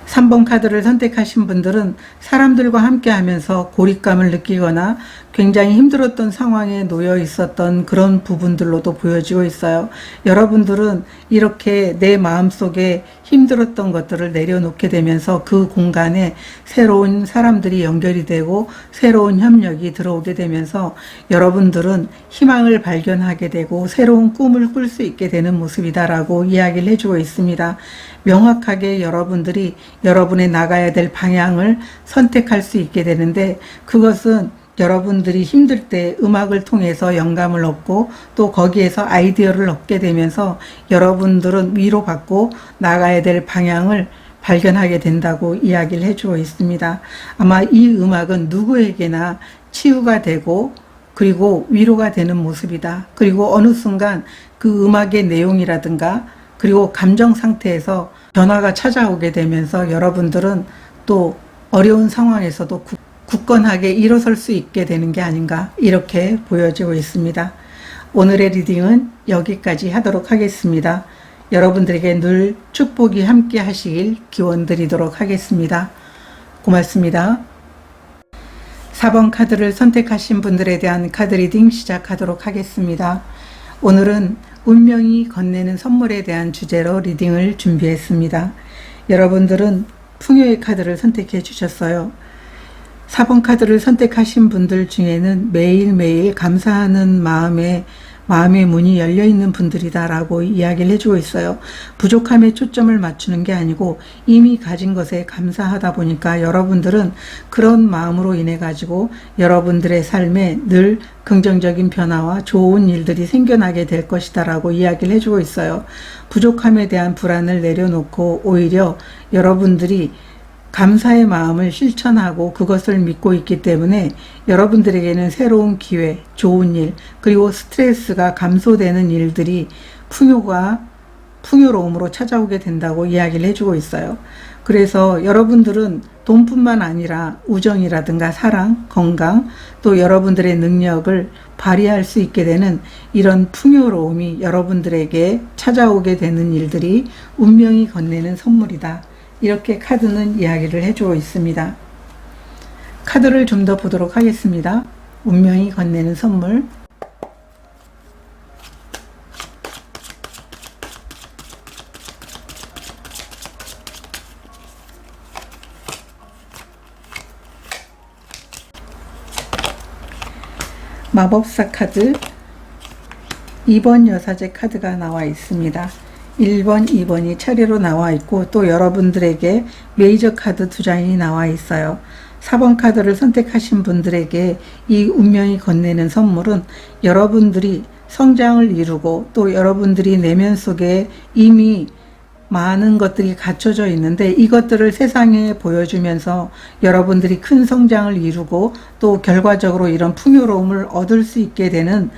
3번 카드를 선택하신 분들은 사람들과 함께 하면서 고립감을 느끼거나 굉장히 힘들었던 상황에 놓여 있었던 그런 부분들로도 보여지고 있어요. 여러분들은 이렇게 내 마음속에 힘들었던 것들을 내려놓게 되면서 그 공간에 새로운 사람들이 연결이 되고 새로운 협력이 들어오게 되면서 여러분들은 희망을 발견하게 되고 새로운 꿈을 꿀 수 있게 되는 모습이다라고 이야기를 해주고 있습니다. 명확하게 여러분들이 여러분의 나가야 될 방향을 선택할 수 있게 되는데 그것은 여러분들이 힘들 때 음악을 통해서 영감을 얻고 또 거기에서 아이디어를 얻게 되면서 여러분들은 위로받고 나가야 될 방향을 발견하게 된다고 이야기를 해주고 있습니다. 아마 이 음악은 누구에게나 치유가 되고 그리고 위로가 되는 모습이다. 그리고 어느 순간 그 음악의 내용이라든가 그리고 감정 상태에서 변화가 찾아오게 되면서 여러분들은 또 어려운 상황에서도 굳건하게 일어설 수 있게 되는 게 아닌가 이렇게 보여지고 있습니다. 오늘의 리딩은 여기까지 하도록 하겠습니다. 여러분들에게 늘 축복이 함께 하시길 기원드리도록 하겠습니다. 고맙습니다. 4번 카드를 선택하신 분들에 대한 카드 리딩 시작하도록 하겠습니다. 오늘은 운명이 건네는 선물에 대한 주제로 리딩을 준비했습니다. 여러분들은 풍요의 카드를 선택해 주셨어요. 4번 카드를 선택하신 분들 중에는 매일매일 감사하는 마음의 문이 열려있는 분들이다라고 이야기를 해주고 있어요. 부족함에 초점을 맞추는 게 아니고 이미 가진 것에 감사하다 보니까 여러분들은 그런 마음으로 인해 가지고 여러분들의 삶에 늘 긍정적인 변화와 좋은 일들이 생겨나게 될 것이다 라고 이야기를 해주고 있어요. 부족함에 대한 불안을 내려놓고 오히려 여러분들이 감사의 마음을 실천하고 그것을 믿고 있기 때문에 여러분들에게는 새로운 기회, 좋은 일, 그리고 스트레스가 감소되는 일들이 풍요로움으로 찾아오게 된다고 이야기를 해주고 있어요. 그래서 여러분들은 돈뿐만 아니라 우정이라든가 사랑, 건강, 또 여러분들의 능력을 발휘할 수 있게 되는 이런 풍요로움이 여러분들에게 찾아오게 되는 일들이 운명이 건네는 선물이다. 이렇게 카드는 이야기를 해주고 있습니다. 카드를 좀 더 보도록 하겠습니다. 운명이 건네는 선물. 마법사 카드 2번 여사제 카드가 나와 있습니다. 1번, 2번이 차례로 나와 있고 또 여러분들에게 메이저 카드 2장이 나와 있어요. 4번 카드를 선택하신 분들에게 이 운명이 건네는 선물은 여러분들이 성장을 이루고 또 여러분들이 내면 속에 이미 많은 것들이 갖춰져 있는데 이것들을 세상에 보여주면서 여러분들이 큰 성장을 이루고 또 결과적으로 이런 풍요로움을 얻을 수 있게 되는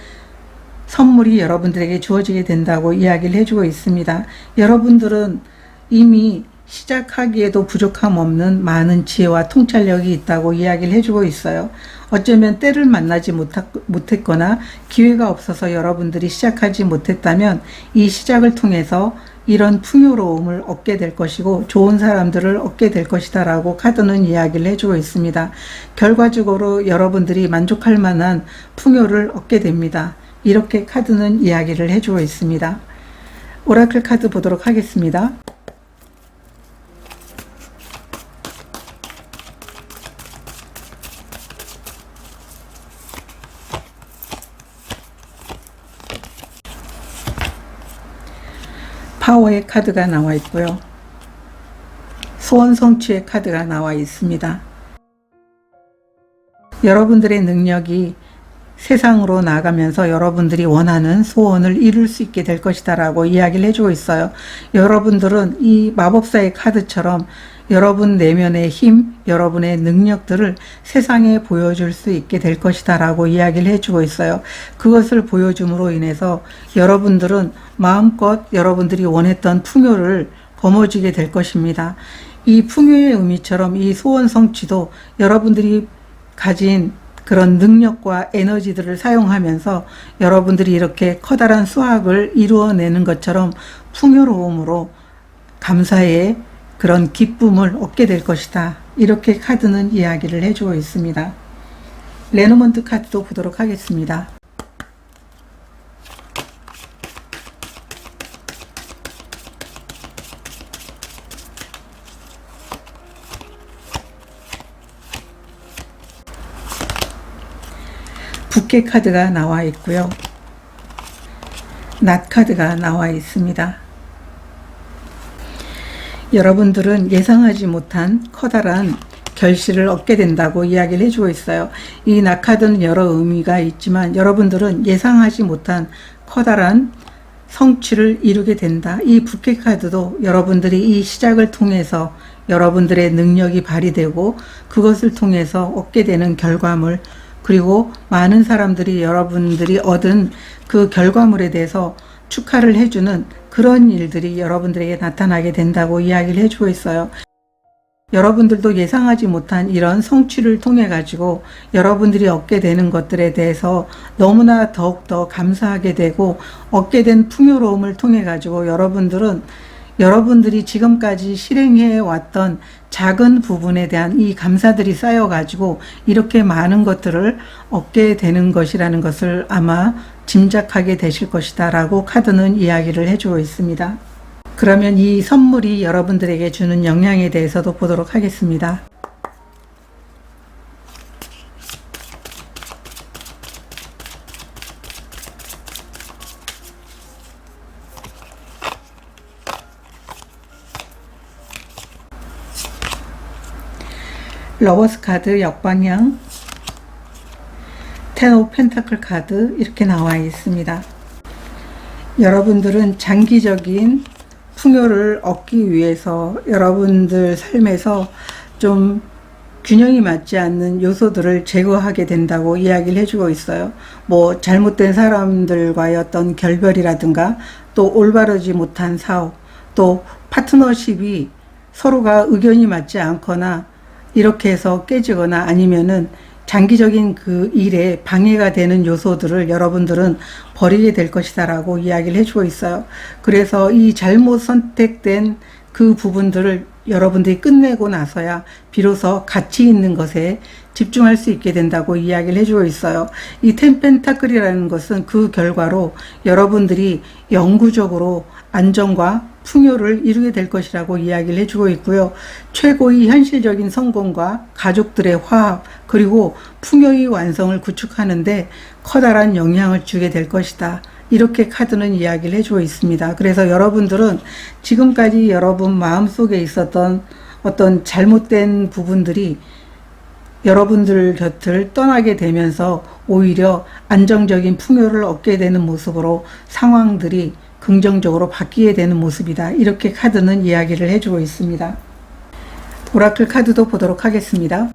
선물이 여러분들에게 주어지게 된다고 이야기를 해주고 있습니다. 여러분들은 이미 시작하기에도 부족함 없는 많은 지혜와 통찰력이 있다고 이야기를 해주고 있어요. 어쩌면 때를 만나지 못했거나 기회가 없어서 여러분들이 시작하지 못했다면 이 시작을 통해서 이런 풍요로움을 얻게 될 것이고 좋은 사람들을 얻게 될 것이다 라고 카드는 이야기를 해주고 있습니다. 결과적으로 여러분들이 만족할 만한 풍요를 얻게 됩니다. 이렇게 카드는 이야기를 해주고 있습니다. 오라클 카드 보도록 하겠습니다. 파워의 카드가 나와 있고요. 소원 성취의 카드가 나와 있습니다. 여러분들의 능력이 세상으로 나가면서 여러분들이 원하는 소원을 이룰 수 있게 될 것이다 라고 이야기를 해주고 있어요. 여러분들은 이 마법사의 카드처럼 여러분 내면의 힘, 여러분의 능력들을 세상에 보여줄 수 있게 될 것이다 라고 이야기를 해주고 있어요. 그것을 보여줌으로 인해서 여러분들은 마음껏 여러분들이 원했던 풍요를 거머쥐게 될 것입니다. 이 풍요의 의미처럼 이 소원 성취도 여러분들이 가진 그런 능력과 에너지들을 사용하면서 여러분들이 이렇게 커다란 수확을 이루어내는 것처럼 풍요로움으로 감사의 그런 기쁨을 얻게 될 것이다. 이렇게 카드는 이야기를 해주고 있습니다. 레노먼트 카드도 보도록 하겠습니다. 부캐 카드가 나와 있고요. 낫 카드가 나와 있습니다. 여러분들은 예상하지 못한 커다란 결실을 얻게 된다고 이야기를 해주고 있어요. 이 낫 카드는 여러 의미가 있지만 여러분들은 예상하지 못한 커다란 성취를 이루게 된다. 이 부캐 카드도 여러분들이 이 시작을 통해서 여러분들의 능력이 발휘되고 그것을 통해서 얻게 되는 결과물, 그리고 많은 사람들이 여러분들이 얻은 그 결과물에 대해서 축하를 해주는 그런 일들이 여러분들에게 나타나게 된다고 이야기를 해주고 있어요. 여러분들도 예상하지 못한 이런 성취를 통해 가지고 여러분들이 얻게 되는 것들에 대해서 너무나 더욱더 감사하게 되고, 얻게 된 풍요로움을 통해 가지고 여러분들이 지금까지 실행해 왔던 작은 부분에 대한 이 감사들이 쌓여 가지고 이렇게 많은 것들을 얻게 되는 것이라는 것을 아마 짐작하게 되실 것이다 라고 카드는 이야기를 해주고 있습니다. 그러면 이 선물이 여러분들에게 주는 영향에 대해서도 보도록 하겠습니다. 러버스 카드 역방향, 텐 오브 펜타클 카드 이렇게 나와 있습니다. 여러분들은 장기적인 풍요를 얻기 위해서 여러분들 삶에서 좀 균형이 맞지 않는 요소들을 제거하게 된다고 이야기를 해주고 있어요. 뭐 잘못된 사람들과의 어떤 결별이라든가, 또 올바르지 못한 사업, 또 파트너십이 서로가 의견이 맞지 않거나 이렇게 해서 깨지거나, 아니면은 장기적인 그 일에 방해가 되는 요소들을 여러분들은 버리게 될 것이다 라고 이야기를 해주고 있어요. 그래서 이 잘못 선택된 그 부분들을 여러분들이 끝내고 나서야 비로소 가치 있는 것에 집중할 수 있게 된다고 이야기를 해주고 있어요. 이 텐 펜타클이라는 것은 그 결과로 여러분들이 영구적으로 안정과 풍요를 이루게 될 것이라고 이야기를 해주고 있고요. 최고의 현실적인 성공과 가족들의 화합, 그리고 풍요의 완성을 구축하는데 커다란 영향을 주게 될 것이다, 이렇게 카드는 이야기를 해주고 있습니다. 그래서 여러분들은 지금까지 여러분 마음속에 있었던 어떤 잘못된 부분들이 여러분들 곁을 떠나게 되면서 오히려 안정적인 풍요를 얻게 되는 모습으로 상황들이 긍정적으로 바뀌게 되는 모습이다, 이렇게 카드는 이야기를 해주고 있습니다. 오라클 카드도 보도록 하겠습니다.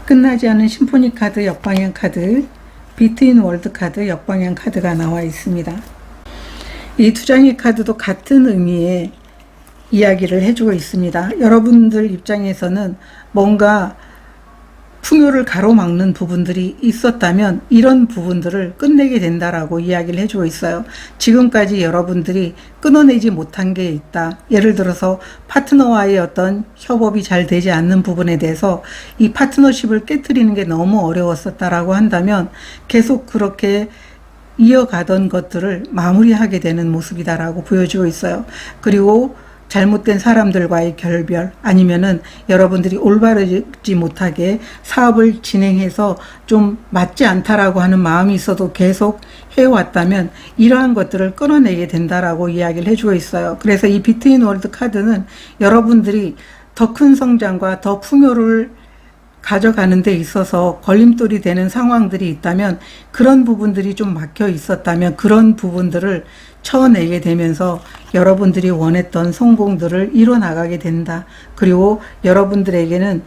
끝나지 않은 심포니 카드 역방향 카드, 비트인 월드 카드 역방향 카드가 나와 있습니다. 이 두 장의 카드도 같은 의미의 이야기를 해주고 있습니다. 여러분들 입장에서는 뭔가 풍요를 가로막는 부분들이 있었다면 이런 부분들을 끝내게 된다라고 이야기를 해주고 있어요. 지금까지 여러분들이 끊어내지 못한 게 있다. 예를 들어서 파트너와의 어떤 협업이 잘 되지 않는 부분에 대해서 이 파트너십을 깨트리는 게 너무 어려웠었다라고 한다면 계속 그렇게 이어가던 것들을 마무리하게 되는 모습이다라고 보여주고 있어요. 그리고 잘못된 사람들과의 결별, 아니면은 여러분들이 올바르지 못하게 사업을 진행해서 좀 맞지 않다라고 하는 마음이 있어도 계속 해왔다면 이러한 것들을 끊어내게 된다라고 이야기를 해주고 있어요. 그래서 이 비트인 월드 카드는 여러분들이 더 큰 성장과 더 풍요를 가져가는 데 있어서 걸림돌이 되는 상황들이 있다면, 그런 부분들이 좀 막혀 있었다면 그런 부분들을 쳐내게 되면서 여러분들이 원했던 성공들을 이뤄나가게 된다. 그리고 여러분들에게는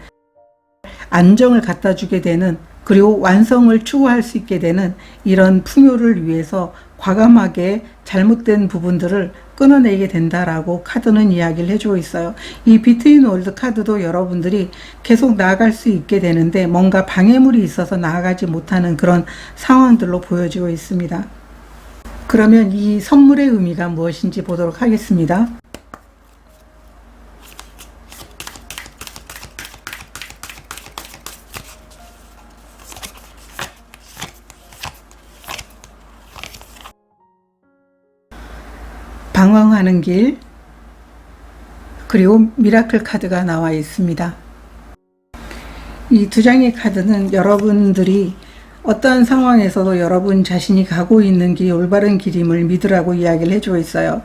안정을 갖다 주게 되는, 그리고 완성을 추구할 수 있게 되는 이런 풍요를 위해서 과감하게 잘못된 부분들을 끊어내게 된다라고 카드는 이야기를 해주고 있어요. 이 비트인 월드 카드도 여러분들이 계속 나아갈 수 있게 되는데 뭔가 방해물이 있어서 나아가지 못하는 그런 상황들로 보여지고 있습니다. 그러면 이 선물의 의미가 무엇인지 보도록 하겠습니다. 방황하는 길, 그리고 미라클 카드가 나와 있습니다. 이 두 장의 카드는 여러분들이 어떠한 상황에서도 여러분 자신이 가고 있는 길이 올바른 길임을 믿으라고 이야기를 해주고 있어요.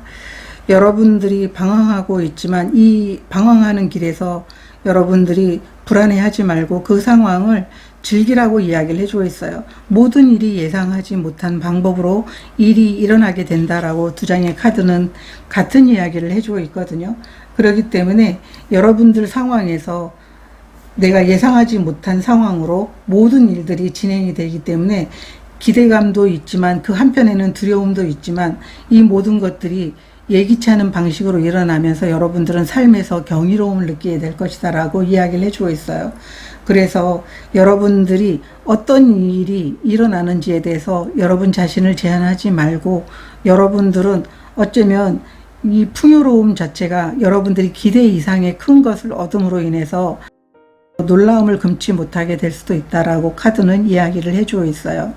여러분들이 방황하고 있지만 이 방황하는 길에서 여러분들이 불안해하지 말고 그 상황을 즐기라고 이야기를 해주고 있어요. 모든 일이 예상하지 못한 방법으로 일이 일어나게 된다라고 두 장의 카드는 같은 이야기를 해주고 있거든요. 그렇기 때문에 여러분들 상황에서 내가 예상하지 못한 상황으로 모든 일들이 진행이 되기 때문에 기대감도 있지만 그 한편에는 두려움도 있지만 이 모든 것들이 예기치 않은 방식으로 일어나면서 여러분들은 삶에서 경이로움을 느끼게 될 것이다 라고 이야기를 해주고 있어요. 그래서 여러분들이 어떤 일이 일어나는지에 대해서 여러분 자신을 제한하지 말고 여러분들은 어쩌면 이 풍요로움 자체가 여러분들이 기대 이상의 큰 것을 얻음으로 인해서 놀라움을 금치 못하게 될 수도 있다라고 카드는 이야기를 해주고 있어요.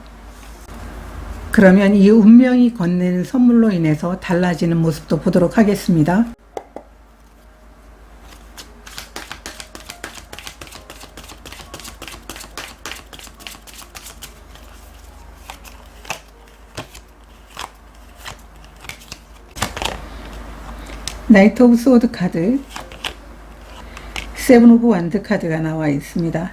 그러면 이 운명이 건네는 선물로 인해서 달라지는 모습도 보도록 하겠습니다. 나이트 오브 소드 카드, 세븐 오브 완드 카드가 나와 있습니다.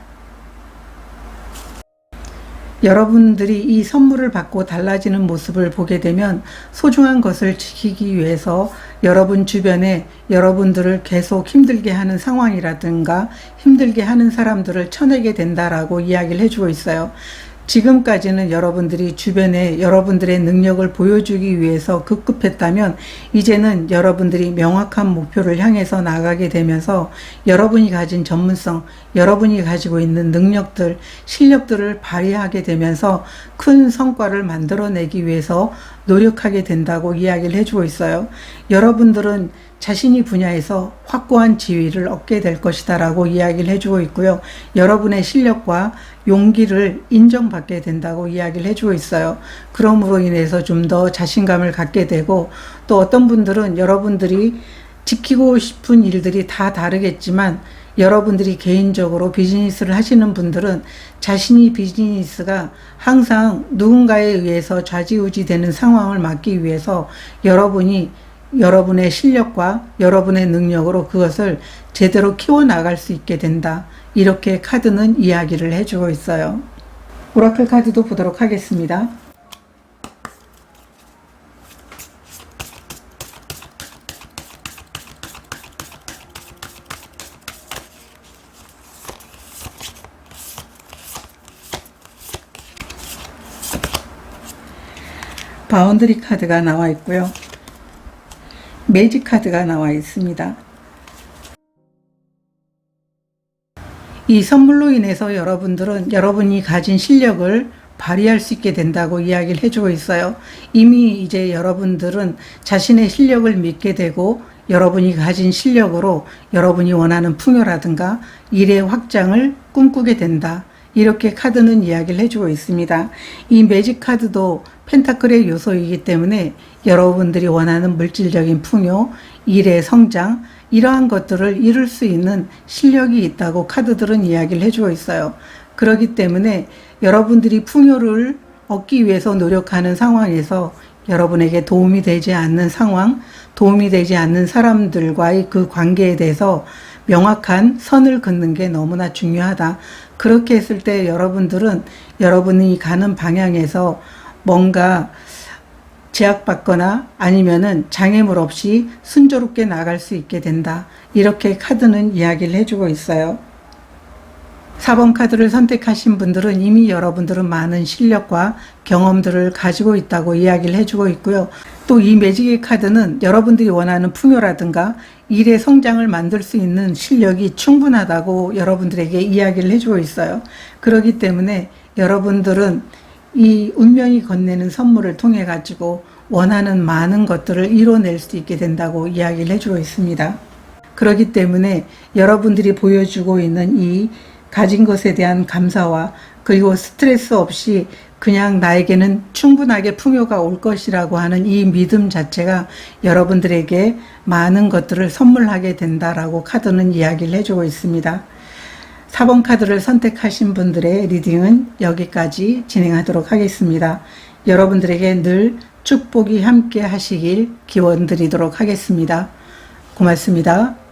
여러분들이 이 선물을 받고 달라지는 모습을 보게 되면 소중한 것을 지키기 위해서 여러분 주변에 여러분들을 계속 힘들게 하는 상황이라든가 힘들게 하는 사람들을 쳐내게 된다라고 이야기를 해주고 있어요. 지금까지는 여러분들이 주변에 여러분들의 능력을 보여주기 위해서 급급했다면 이제는 여러분들이 명확한 목표를 향해서 나가게 되면서 여러분이 가진 전문성, 여러분이 가지고 있는 능력들, 실력들을 발휘하게 되면서 큰 성과를 만들어내기 위해서 노력하게 된다고 이야기를 해주고 있어요. 여러분들은 자신이 분야에서 확고한 지위를 얻게 될 것이다 라고 이야기를 해주고 있고요. 여러분의 실력과 용기를 인정받게 된다고 이야기를 해주고 있어요. 그러므로 인해서 좀 더 자신감을 갖게 되고, 또 어떤 분들은 여러분들이 지키고 싶은 일들이 다 다르겠지만 여러분들이 개인적으로 비즈니스를 하시는 분들은 자신이 비즈니스가 항상 누군가에 의해서 좌지우지 되는 상황을 막기 위해서 여러분이 여러분의 실력과 여러분의 능력으로 그것을 제대로 키워나갈 수 있게 된다. 이렇게 카드는 이야기를 해주고 있어요. 오라클 카드도 보도록 하겠습니다. 바운드리 카드가 나와 있고요. 매직 카드가 나와 있습니다. 이 선물로 인해서 여러분들은 여러분이 가진 실력을 발휘할 수 있게 된다고 이야기를 해주고 있어요. 이미 이제 여러분들은 자신의 실력을 믿게 되고 여러분이 가진 실력으로 여러분이 원하는 풍요라든가 일의 확장을 꿈꾸게 된다. 이렇게 카드는 이야기를 해주고 있습니다. 이 매직 카드도 펜타클의 요소이기 때문에 여러분들이 원하는 물질적인 풍요, 일의 성장, 이러한 것들을 이룰 수 있는 실력이 있다고 카드들은 이야기를 해주고 있어요. 그렇기 때문에 여러분들이 풍요를 얻기 위해서 노력하는 상황에서 여러분에게 도움이 되지 않는 상황, 도움이 되지 않는 사람들과의 그 관계에 대해서 명확한 선을 긋는 게 너무나 중요하다. 그렇게 했을 때 여러분들은 여러분이 가는 방향에서 뭔가 제약받거나 아니면은 장애물 없이 순조롭게 나갈 수 있게 된다. 이렇게 카드는 이야기를 해주고 있어요. 4번 카드를 선택하신 분들은 이미 여러분들은 많은 실력과 경험들을 가지고 있다고 이야기를 해주고 있고요. 또 이 매직의 카드는 여러분들이 원하는 풍요라든가 일의 성장을 만들 수 있는 실력이 충분하다고 여러분들에게 이야기를 해주고 있어요. 그렇기 때문에 여러분들은 이 운명이 건네는 선물을 통해 가지고 원하는 많은 것들을 이뤄낼 수 있게 된다고 이야기를 해주고 있습니다. 그렇기 때문에 여러분들이 보여주고 있는 이 가진 것에 대한 감사와 그리고 스트레스 없이 그냥 나에게는 충분하게 풍요가 올 것이라고 하는 이 믿음 자체가 여러분들에게 많은 것들을 선물하게 된다라고 카드는 이야기를 해주고 있습니다. 4번 카드를 선택하신 분들의 리딩은 여기까지 진행하도록 하겠습니다. 여러분들에게 늘 축복이 함께 하시길 기원드리도록 하겠습니다. 고맙습니다.